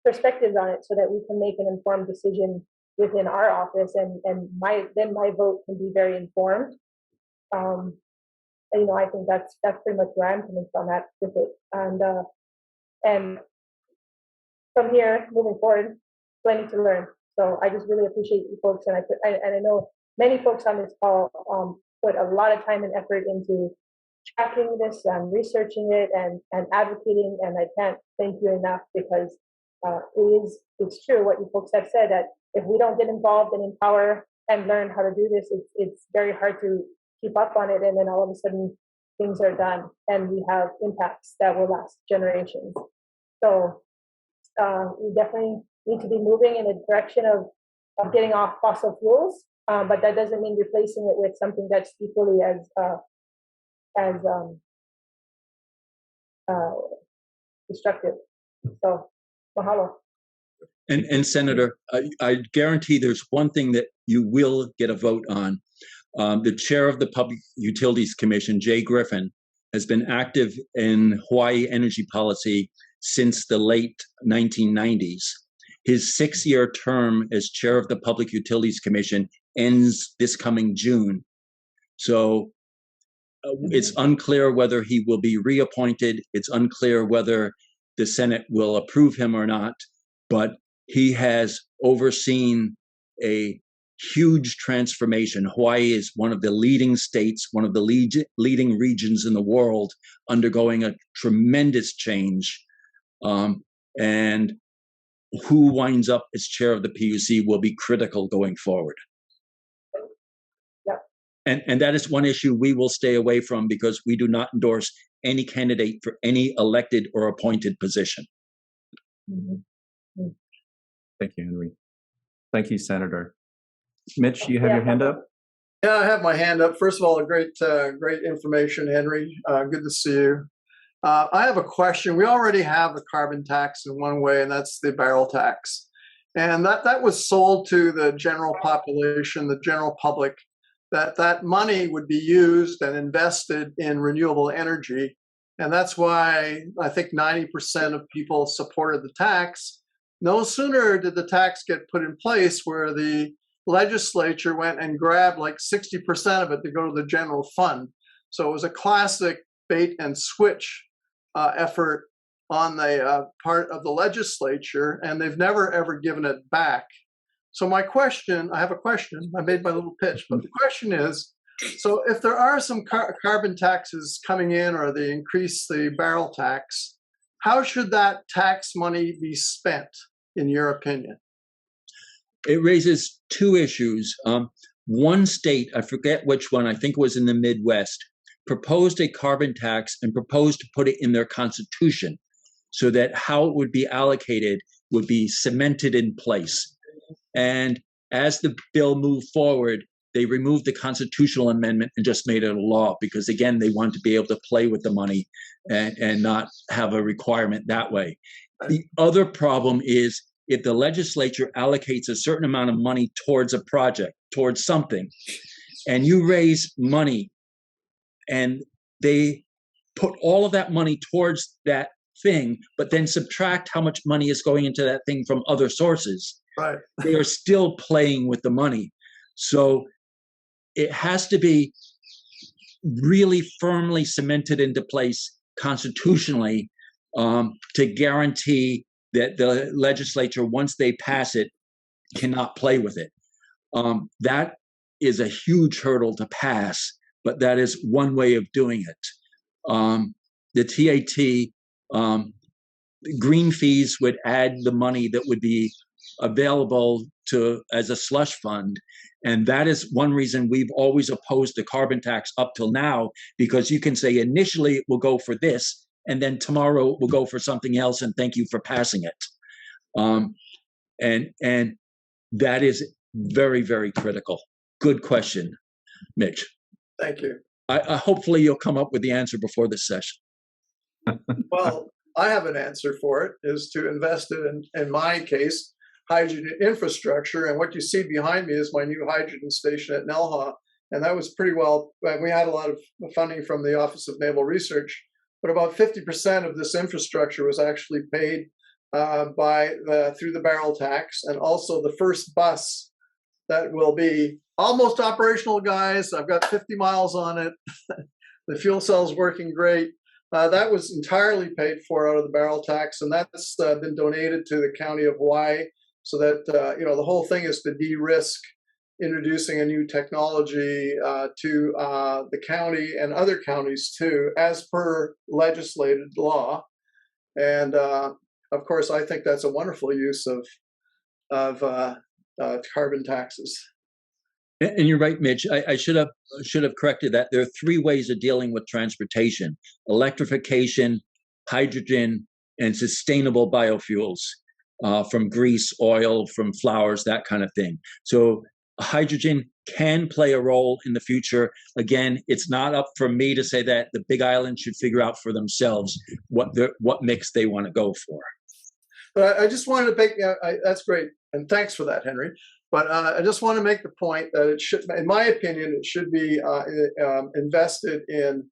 perspectives on it, so that we can make an informed decision within our office, and my vote can be very informed. I think that's pretty much where I'm coming from with it, and from here moving forward, plenty to learn. So I just really appreciate you folks, and I know many folks on this call put a lot of time and effort into tracking this and researching it and advocating, and I can't thank you enough, because it's true what you folks have said, that if we don't get involved and empower and learn how to do this, it's very hard to keep up on it, and then all of a sudden things are done and we have impacts that will last generations. So we definitely need to be moving in a direction of getting off fossil fuels, but that doesn't mean replacing it with something that's equally as destructive. So mahalo. And Senator, I guarantee there's one thing that you will get a vote on. The chair of the Public Utilities Commission, Jay Griffin, has been active in Hawaii energy policy since the late 1990s. His 6-year term as chair of the Public Utilities Commission ends this coming June. So it's unclear whether he will be reappointed. It's unclear whether the Senate will approve him or not, but he has overseen a huge transformation. Hawaii is one of the leading states, one of the leading regions in the world, undergoing a tremendous change. And who winds up as chair of the PUC will be critical going forward. Yep. And that is one issue we will stay away from, because we do not endorse any candidate for any elected or appointed position. Mm-hmm. Thank you, Henry. Thank you, Senator. Mitch, you have your hand up? Yeah, I have my hand up. First of all, great information, Henry. Good to see you. I have a question. We already have a carbon tax in one way, and that's the barrel tax. And that was sold to the general population, the general public, that money would be used and invested in renewable energy. And that's why I think 90% of people supported the tax. No sooner did the tax get put in place where the legislature went and grabbed like 60% of it to go to the general fund. So it was a classic bait and switch effort on the part of the legislature, and they've never ever given it back. So my question, I have a question. I made my little pitch, but the question is, so if there are some carbon taxes coming in, or they increase the barrel tax, how should that tax money be spent, in your opinion? It raises two issues. One state, I forget which one, I think it was in the Midwest, proposed a carbon tax and proposed to put it in their constitution so that how it would be allocated would be cemented in place. And as the bill moved forward, they removed the constitutional amendment and just made it a law because, again, they want to be able to play with the money and not have a requirement that way. The other problem is if the legislature allocates a certain amount of money towards a project, towards something, and you raise money and they put all of that money towards that thing, but then subtract how much money is going into that thing from other sources, right, they are still playing with the money. So it has to be really firmly cemented into place constitutionally to guarantee that the legislature, once they pass it, cannot play with it. That is a huge hurdle to pass, but that is one way of doing it. The TAT, green fees would add the money that would be available to as a slush fund. And that is one reason we've always opposed the carbon tax up till now, because you can say initially it will go for this, and then tomorrow it will go for something else, and thank you for passing it. And that is very, very critical. Good question, Mitch. Thank you. Hopefully you'll come up with the answer before this session. Well, I have an answer for it, is to invest in my case, hydrogen infrastructure. And what you see behind me is my new hydrogen station at Nelha. And that was pretty well, we had a lot of funding from the Office of Naval Research, but about 50% of this infrastructure was actually paid through the barrel tax. And also the first bus that will be almost operational, guys. I've got 50 miles on it. The fuel cell's working great. That was entirely paid for out of the barrel tax, and that's been donated to the county of Hawaii, so that the whole thing is to de-risk introducing a new technology to the county and other counties too, as per legislated law. And of course, I think that's a wonderful use of carbon taxes. And you're right, Mitch. I should have corrected that. There are three ways of dealing with transportation: electrification, hydrogen, and sustainable biofuels from grease, oil, from flowers, that kind of thing. So hydrogen can play a role in the future. Again, it's not up for me to say that. The Big Island should figure out for themselves what mix they want to go for. But I just wanted to make, that's great. And thanks for that, Henry. But I just want to make the point that it should, in my opinion, it should be invested in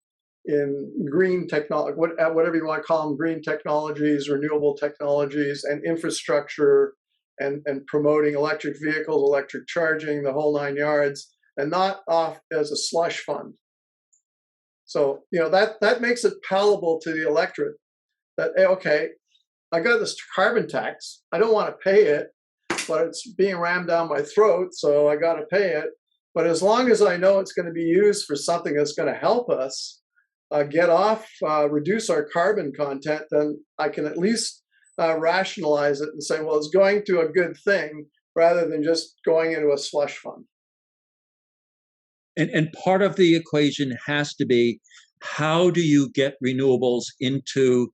green technology, whatever you want to call them, green technologies, renewable technologies, and infrastructure, and promoting electric vehicles, electric charging, the whole 9 yards, and not off as a slush fund. So that makes it palatable to the electorate. That okay, I got this carbon tax. I don't want to pay it, but it's being rammed down my throat, so I got to pay it. But as long as I know it's going to be used for something that's going to help us reduce our carbon content, then I can at least rationalize it and say, well, it's going to a good thing rather than just going into a slush fund. And part of the equation has to be, how do you get renewables into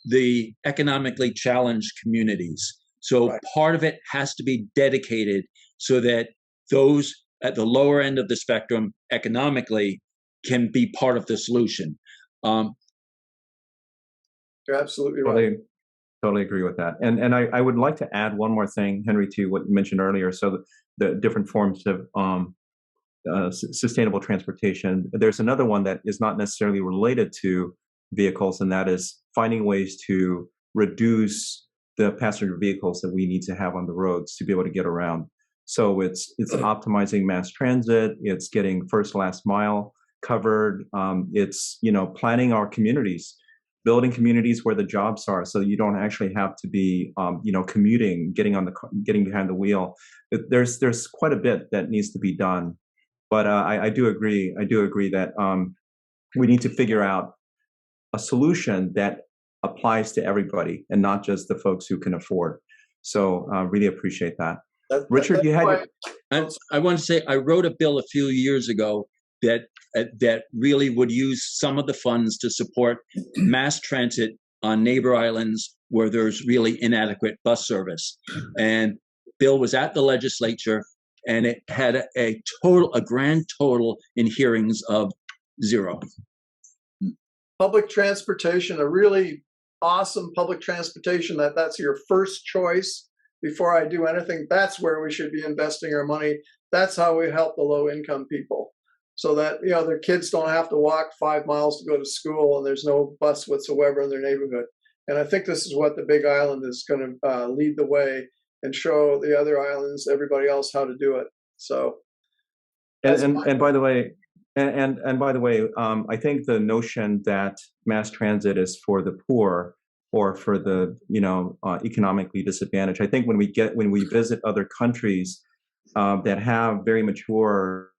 the economically challenged communities? So part of it has to be dedicated so that those at the lower end of the spectrum economically can be part of the solution. You're absolutely right. Totally agree with that. And I would like to add one more thing, Henry, to what you mentioned earlier. So the different forms of sustainable transportation. There's another one that is not necessarily related to vehicles, and that is finding ways to reduce the passenger vehicles that we need to have on the roads to be able to get around. So it's optimizing mass transit, it's getting first last mile covered. It's, planning our communities, building communities where the jobs are, so you don't actually have to be, commuting, getting behind the wheel. There's quite a bit that needs to be done. But I do agree. I do agree that we need to figure out a solution that applies to everybody and not just the folks who can afford. So really appreciate that. Richard, you had. I want to say I wrote a bill a few years ago that really would use some of the funds to support mass transit on neighbor islands where there's really inadequate bus service. And bill was at the legislature, and it had a grand total in hearings of 0. Public transportation, a really awesome public transportation, that's your first choice before I do anything. That's where we should be investing our money. That's how we help the low income people, so that their kids don't have to walk 5 miles to go to school, and there's no bus whatsoever in their neighborhood. And I think this is what the Big Island is going to lead the way and show the other islands, everybody else, how to do it. So, and by the way, I think the notion that mass transit is for the poor or for the economically disadvantaged. I think when we visit other countries that have very mature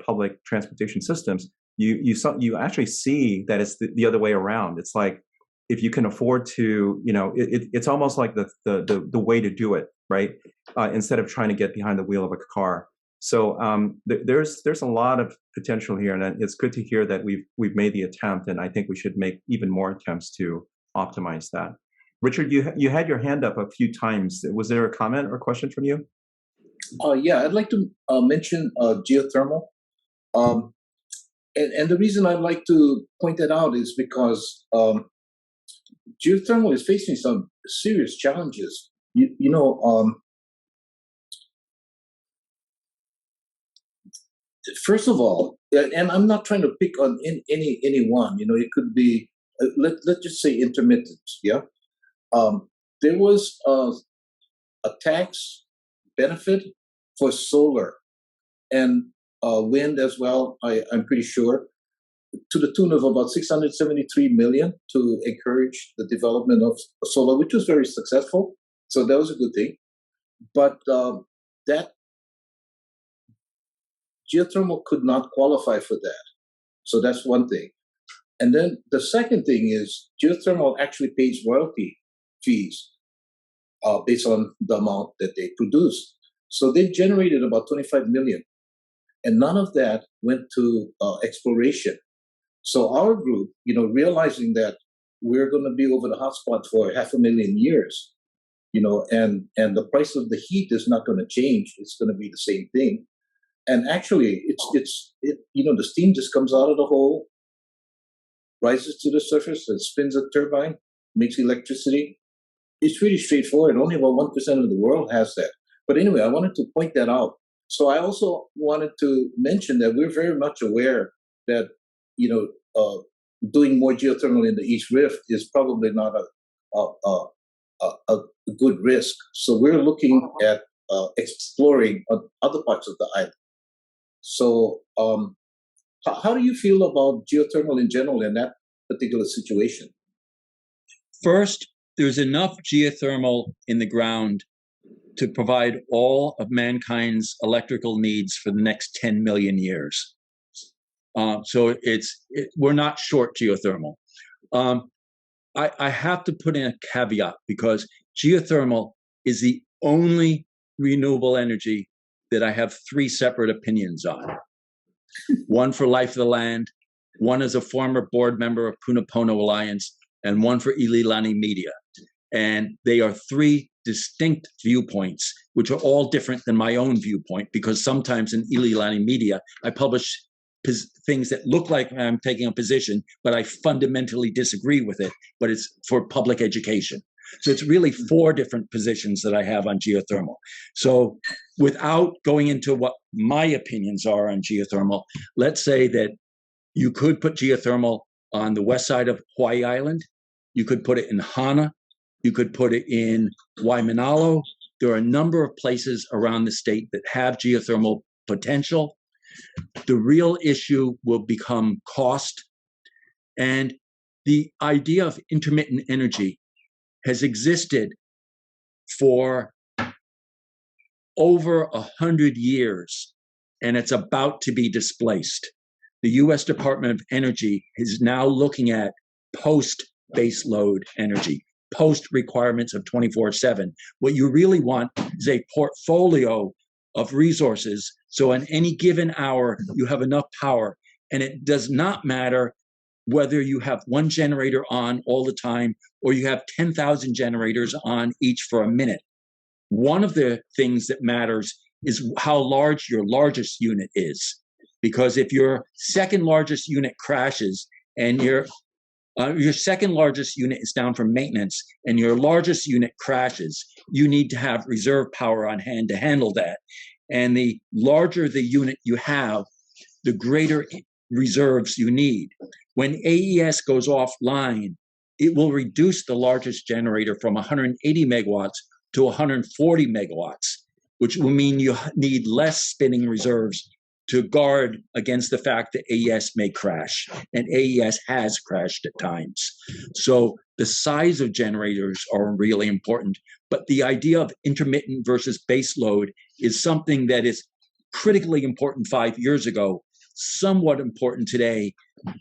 public transportation systems, you actually see that it's the other way around. It's like, if you can afford to, it's almost like the way to do it, right? Instead of trying to get behind the wheel of a car. So there's a lot of potential here, and it's good to hear that we've made the attempt, and I think we should make even more attempts to optimize that. Richard, you had your hand up a few times. Was there a comment or question from you? Yeah, I'd like to mention geothermal. And the reason I'd like to point that out is because geothermal is facing some serious challenges. First of all, and I'm not trying to pick on anyone. It could be let's just say intermittent. Yeah, there was a tax benefit for solar and wind as well. I'm pretty sure, to the tune of about 673 million to encourage the development of solar, which was very successful. So that was a good thing. But that geothermal could not qualify for that. So that's one thing. And then the second thing is geothermal actually pays royalty fees based on the amount that they produce. So they generated about 25 million. And none of that went to exploration. So our group, realizing that we're going to be over the hotspot for 500,000 years, and the price of the heat is not going to change. It's going to be the same thing. And actually, the steam just comes out of the hole, rises to the surface, and spins a turbine, makes electricity. It's really straightforward. Only about 1% of the world has that. But anyway, I wanted to point that out. So I also wanted to mention that we're very much aware that, doing more geothermal in the East Rift is probably not a good risk. So we're looking at exploring other parts of the island. So how do you feel about geothermal in general in that particular situation? First, there's enough geothermal in the ground to provide all of mankind's electrical needs for the next 10 million years. So we're not short geothermal. I have to put in a caveat, because geothermal is the only renewable energy that I have 3 separate opinions on. One for Life of the Land, one as a former board member of Punapono Alliance, and one for Ililani Media. And they are 3 distinct viewpoints, which are all different than my own viewpoint, because sometimes in Ililani Media, I publish things that look like I'm taking a position, but I fundamentally disagree with it, but it's for public education. So it's really 4 different positions that I have on geothermal. So without going into what my opinions are on geothermal, let's say that you could put geothermal on the west side of Hawaii Island. You could put it in Hana. You could put it in Waimanalo. There are a number of places around the state that have geothermal potential. The real issue will become cost. And the idea of intermittent energy has existed for over 100 years, and it's about to be displaced. The US Department of Energy is now looking at post-baseload energy, post requirements of 24/7. What you really want is a portfolio of resources, so in any given hour, you have enough power, and it does not matter whether you have one generator on all the time or you have 10,000 generators on each for a minute. One of the things that matters is how large your largest unit is. Because if your second largest unit crashes and your second largest unit is down for maintenance and your largest unit crashes, you need to have reserve power on hand to handle that. And the larger the unit you have, the greater reserves you need. When AES goes offline, it will reduce the largest generator from 180 megawatts to 140 megawatts, which will mean you need less spinning reserves to guard against the fact that AES may crash, and AES has crashed at times. So the size of generators are really important, but the idea of intermittent versus base load is something that is critically important 5 years ago, somewhat important today,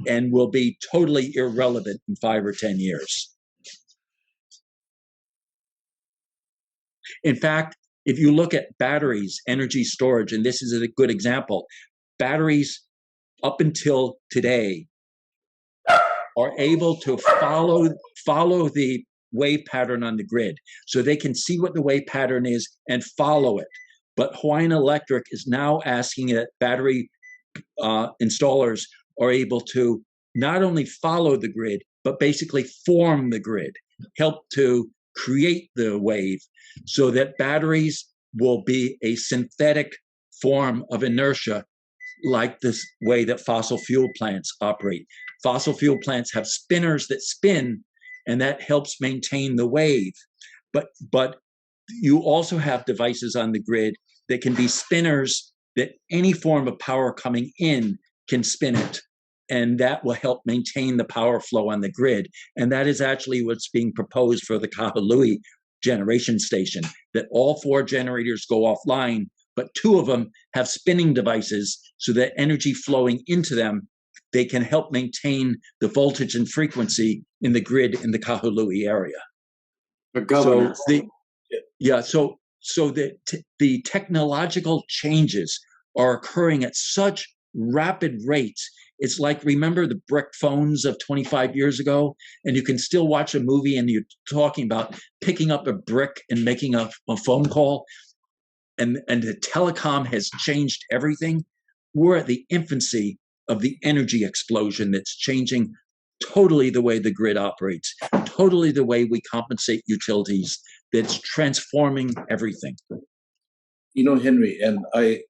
and will be totally irrelevant in 5 or 10 years. In fact, if you look at batteries, energy storage, and this is a good example, batteries up until today are able to follow the wave pattern on the grid. So they can see what the wave pattern is and follow it. But Hawaiian Electric is now asking that battery installers are able to not only follow the grid, but basically form the grid, help to create the wave, so that batteries will be a synthetic form of inertia, like this way that fossil fuel plants operate. Fossil fuel plants have spinners that spin, and that helps maintain the wave. But you also have devices on the grid that can be spinners that any form of power coming in can spin it. And that will help maintain the power flow on the grid. And that is actually what's being proposed for the Kahului generation station, that all 4 generators go offline, but 2 of them have spinning devices so that energy flowing into them, they can help maintain the voltage and frequency in the grid in the Kahului area. The governor. So the technological changes are occurring at such rapid rates. It's like, remember the brick phones of 25 years ago? And you can still watch a movie and you're talking about picking up a brick and making a phone call. And the telecom has changed everything. We're at the infancy of the energy explosion that's changing totally the way the grid operates, totally the way we compensate utilities, that's transforming everything. You know, Henry, and I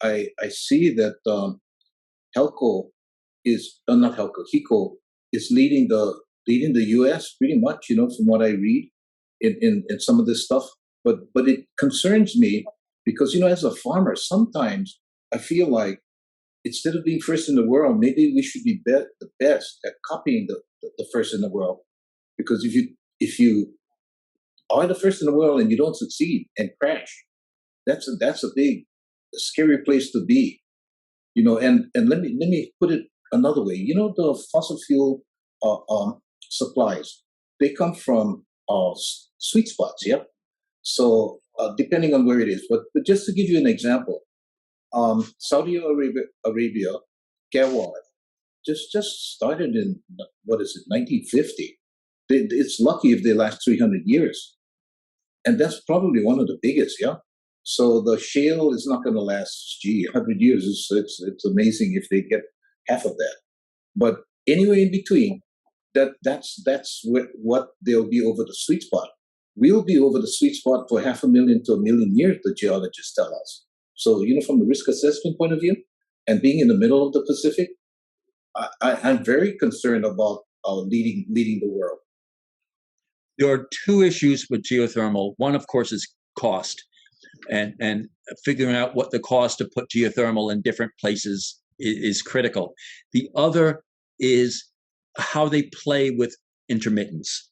see that HELCO is not HELCO, HECO is leading the U.S. pretty much, you know, from what I read in some of this stuff. But it concerns me because, you know, as a farmer, sometimes I feel like instead of being first in the world, maybe we should be the best at copying the first in the world. Because if you are the first in the world and you don't succeed and crash, that's a scary place to be. You know, and let me put it another way. You know, the fossil fuel supplies, they come from sweet spots, yeah? So depending on where it is. But just to give you an example, Saudi Arabia, Gawad, just started in, 1950. It's lucky if they last 300 years. And that's probably one of the biggest, yeah? So the shale is not going to last, 100 years. It's amazing if they get half of that. But anywhere in between, that's what they'll be over the sweet spot. We'll be over the sweet spot for 500,000 to 1 million years, the geologists tell us. So, you know, from the risk assessment point of view, and being in the middle of the Pacific, I'm very concerned about leading the world. There are 2 issues with geothermal. One, of course, is cost, and figuring out what the cost to put geothermal in different places is critical. The other is how they play with intermittence.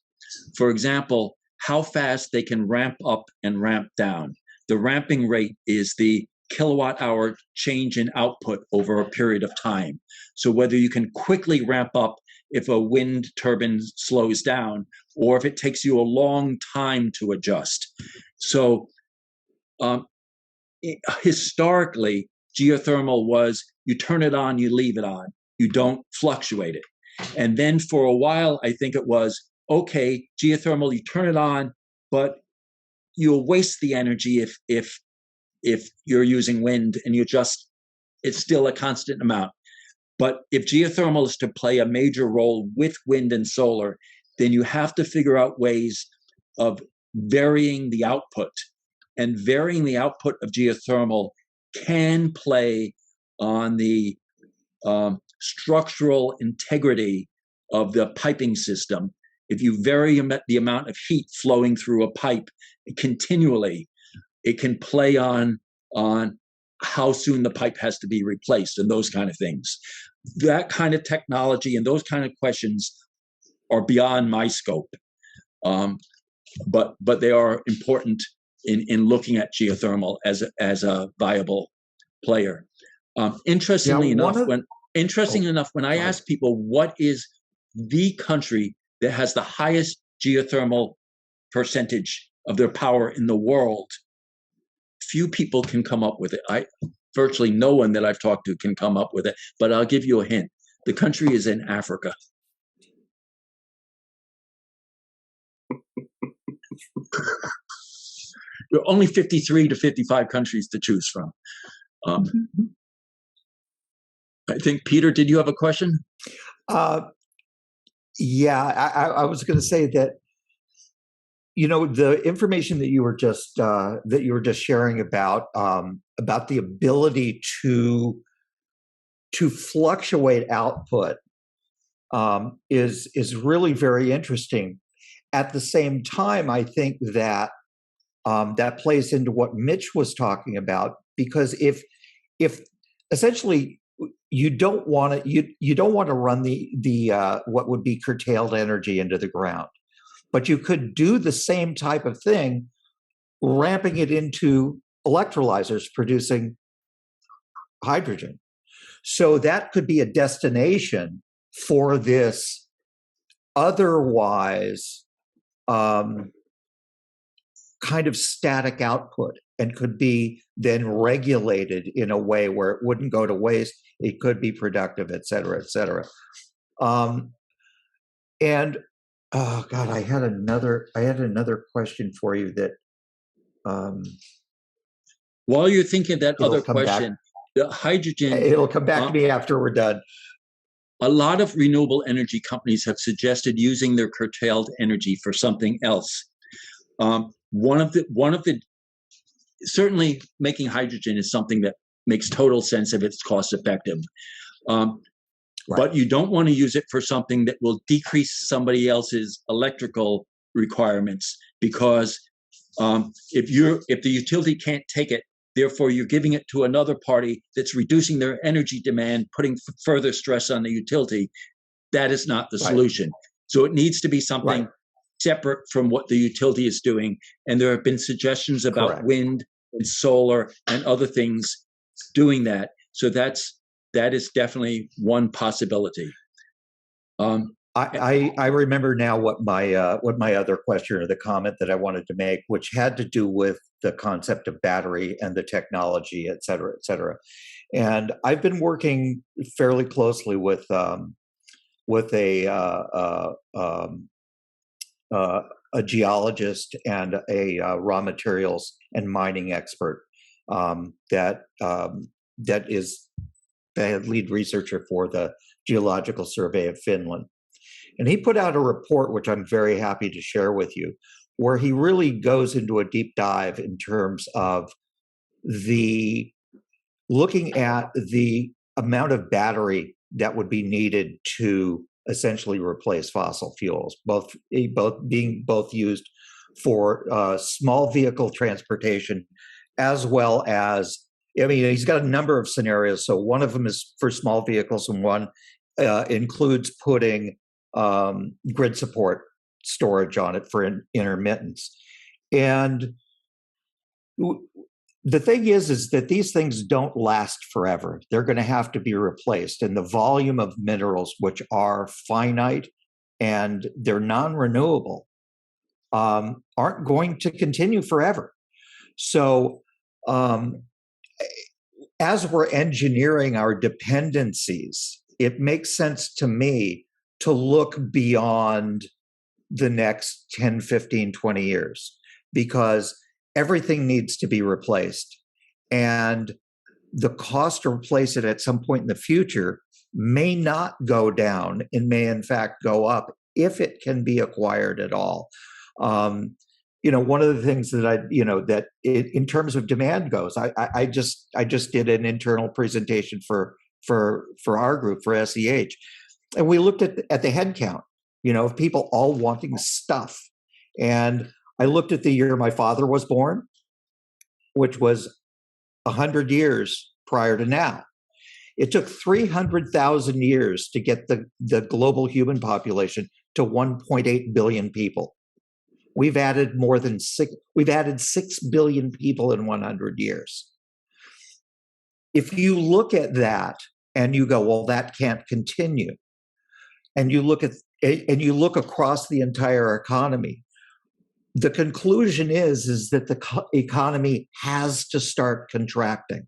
For example, how fast they can ramp up and ramp down. The ramping rate is the kilowatt hour change in output over a period of time. So whether you can quickly ramp up if a wind turbine slows down, or if it takes you a long time to adjust. So historically, geothermal was you turn it on, you leave it on, you don't fluctuate it. And then for a while, I think it was, okay, geothermal, you turn it on, but you'll waste the energy if you're using wind and you just, it's still a constant amount. But if geothermal is to play a major role with wind and solar, then you have to figure out ways of varying the output. And varying the output of geothermal can play on the structural integrity of the piping system. If you vary the amount of heat flowing through a pipe continually, it can play on how soon the pipe has to be replaced and those kind of things. That kind of technology and those kind of questions are beyond my scope, but they are important in looking at geothermal as a viable player. Interestingly enough, when I ask people what is the country that has the highest geothermal percentage of their power in the world, few people can come up with it. Virtually no one that I've talked to can come up with it, but I'll give you a hint. The country is in Africa. There are only 53 to 55 countries to choose from. I think, Peter, did you have a question? Yeah, I was going to say that, the information that you were just sharing about the ability to fluctuate output is really very interesting. At the same time, I think that that plays into what Mitch was talking about, because if essentially you don't want to run the what would be curtailed energy into the ground, but you could do the same type of thing, ramping it into electrolyzers producing hydrogen. So that could be a destination for this otherwise kind of static output, and could be then regulated in a way where it wouldn't go to waste. It could be productive, et cetera, et cetera. And oh God, I had another question for you that. While you're thinking of that other question, the hydrogen. It'll come back to me after we're done. A lot of renewable energy companies have suggested using their curtailed energy for something else. One of the certainly making hydrogen is something that makes total sense if it's cost effective. But you don't want to use it for something that will decrease somebody else's electrical requirements, because if the utility can't take it, therefore you're giving it to another party that's reducing their energy demand, putting further stress on the utility. That is not the solution. So it needs to be something separate from what the utility is doing. And there have been suggestions about wind and solar and other things doing that. So that is definitely one possibility. I remember now what my other question or the comment that I wanted to make, which had to do with the concept of battery and the technology, et cetera, et cetera. And I've been working fairly closely with a geologist and a raw materials and mining expert that is the lead researcher for the Geological Survey of Finland. And he put out a report, which I'm very happy to share with you, where he really goes into a deep dive in terms of looking at the amount of battery that would be needed to essentially replace fossil fuels, both being used for small vehicle transportation, as well as I mean, he's got a number of scenarios. So one of them is for small vehicles, and one includes putting grid support storage on it for intermittence. And the thing is that these things don't last forever. They're going to have to be replaced. And the volume of minerals, which are finite and they're non-renewable, aren't going to continue forever. So as we're engineering our dependencies, it makes sense to me to look beyond the next 10, 15, 20 years, because everything needs to be replaced. And the cost to replace it at some point in the future may not go down and may in fact go up if it can be acquired at all. One of the things that in terms of demand goes, I just did an internal presentation for our group, for SEH, and we looked at the head count, of people all wanting stuff. And I looked at the year my father was born, which was 100 years prior to now. It took 300,000 years to get the global human population to 1.8 billion people. We've added 6 billion people in 100 years. If you look at that and you go, well, that can't continue, and you look across the entire economy, the conclusion is that the economy has to start contracting,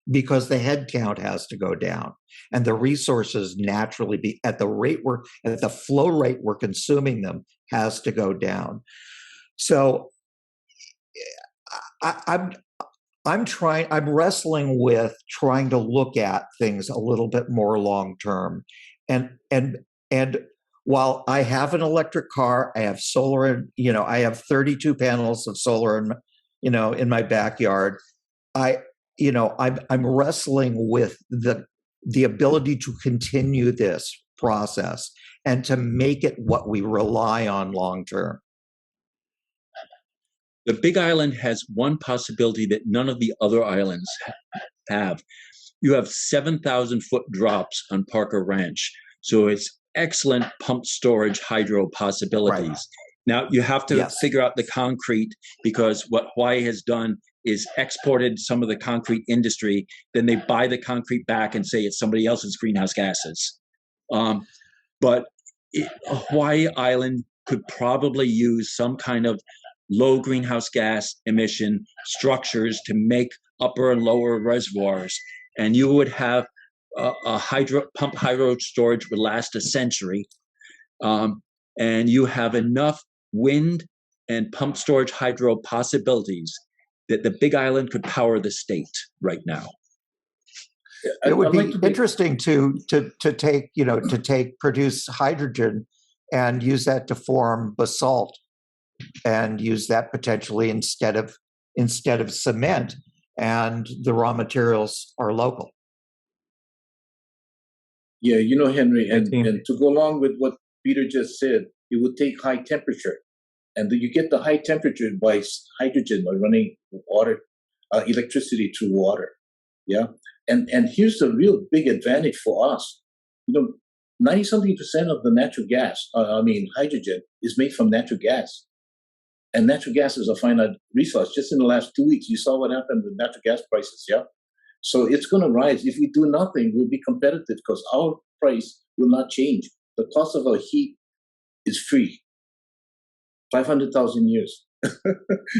because the head count has to go down, and the resources naturally be at the flow rate we're consuming them has to go down. So I'm wrestling with trying to look at things a little bit more long term, and while I have an electric car, I have solar, and I have 32 panels of solar in my backyard. I'm wrestling with the ability to continue this process and to make it what we rely on long term. The Big Island has one possibility that none of the other islands have. You have 7,000-foot drops on Parker Ranch, so it's excellent pump storage hydro possibilities. Right. Now, you have to figure out the concrete, because what Hawaii has done is exported some of the concrete industry, then they buy the concrete back and say it's somebody else's greenhouse gases. But Hawaii Island could probably use some kind of low greenhouse gas emission structures to make upper and lower reservoirs. And you would have a pump hydro storage would last a century. And you have enough wind and pump storage hydro possibilities that the Big Island could power the state right now. It would be interesting to produce hydrogen and use that to form basalt, and use that potentially instead of cement, and the raw materials are local. Yeah, Henry, and to go along with what Peter just said, it would take high temperature. And you get the high temperature by hydrogen, by running water, electricity through water. Yeah. And here's the real big advantage for us. 90-something% of the natural gas, hydrogen, is made from natural gas. And natural gas is a finite resource. Just in the last 2 weeks, you saw what happened with natural gas prices, yeah? So it's going to rise. If we do nothing, we'll be competitive because our price will not change. The cost of our heat is free. 500,000 years.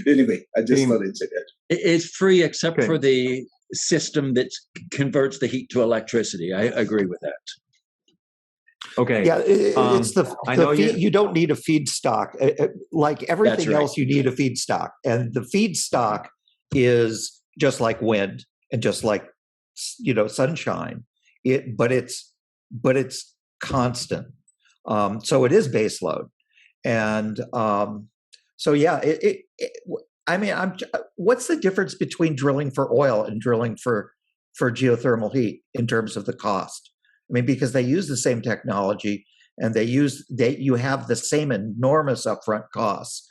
Anyway, I just thought I'd say that. It's free except for the system that converts the heat to electricity. I agree with that. Okay. Yeah, it's you don't need a feedstock. Like everything else, you need a feedstock. And the feedstock is just like wind and just like, sunshine. But it's constant. So it is base load. And what's the difference between drilling for oil and drilling for geothermal heat in terms of the cost? Because they use the same technology, and you have the same enormous upfront costs.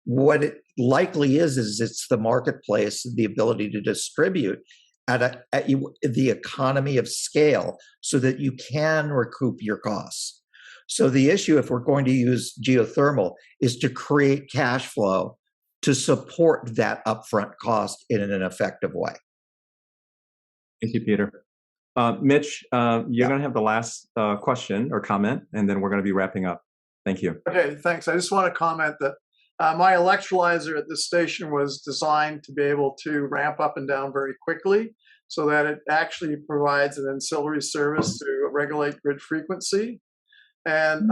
what it likely is it's the marketplace, the ability to distribute at the economy of scale so that you can recoup your costs. So the issue, if we're going to use geothermal, is to create cash flow to support that upfront cost in an effective way. Thank you, Peter. Mitch, you're going to have the last question or comment, and then we're going to be wrapping up. Thank you. Okay, thanks. I just want to comment that my electrolyzer at this station was designed to be able to ramp up and down very quickly so that it actually provides an ancillary service to regulate grid frequency, and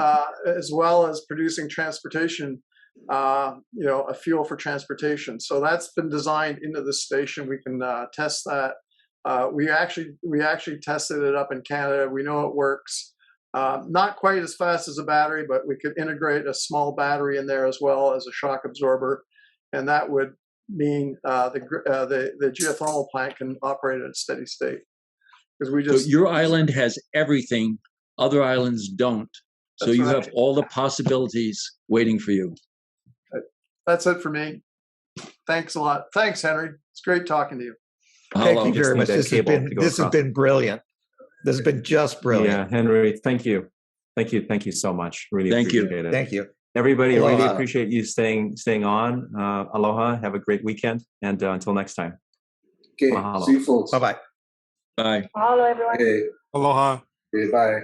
as well as producing transportation, a fuel for transportation. So that's been designed into the station. We can test that. We actually tested it up in Canada. We know it works. Not quite as fast as a battery, but we could integrate a small battery in there as well as a shock absorber, and that would mean the geothermal plant can operate at a steady state. Because so your island has everything other islands don't. So you have all the possibilities waiting for you. That's it for me. Thanks a lot. Thanks, Henry. It's great talking to you. Thank you very much. This has been brilliant. This has been just brilliant. Yeah, Henry, thank you. Thank you so much. Really appreciate it. Thank you. Everybody, I really appreciate you staying on. Aloha. Have a great weekend. And until next time. Okay. Mahalo. See you folks. Bye-bye. Bye. Mahalo, everyone. Okay. Aloha. Okay, bye.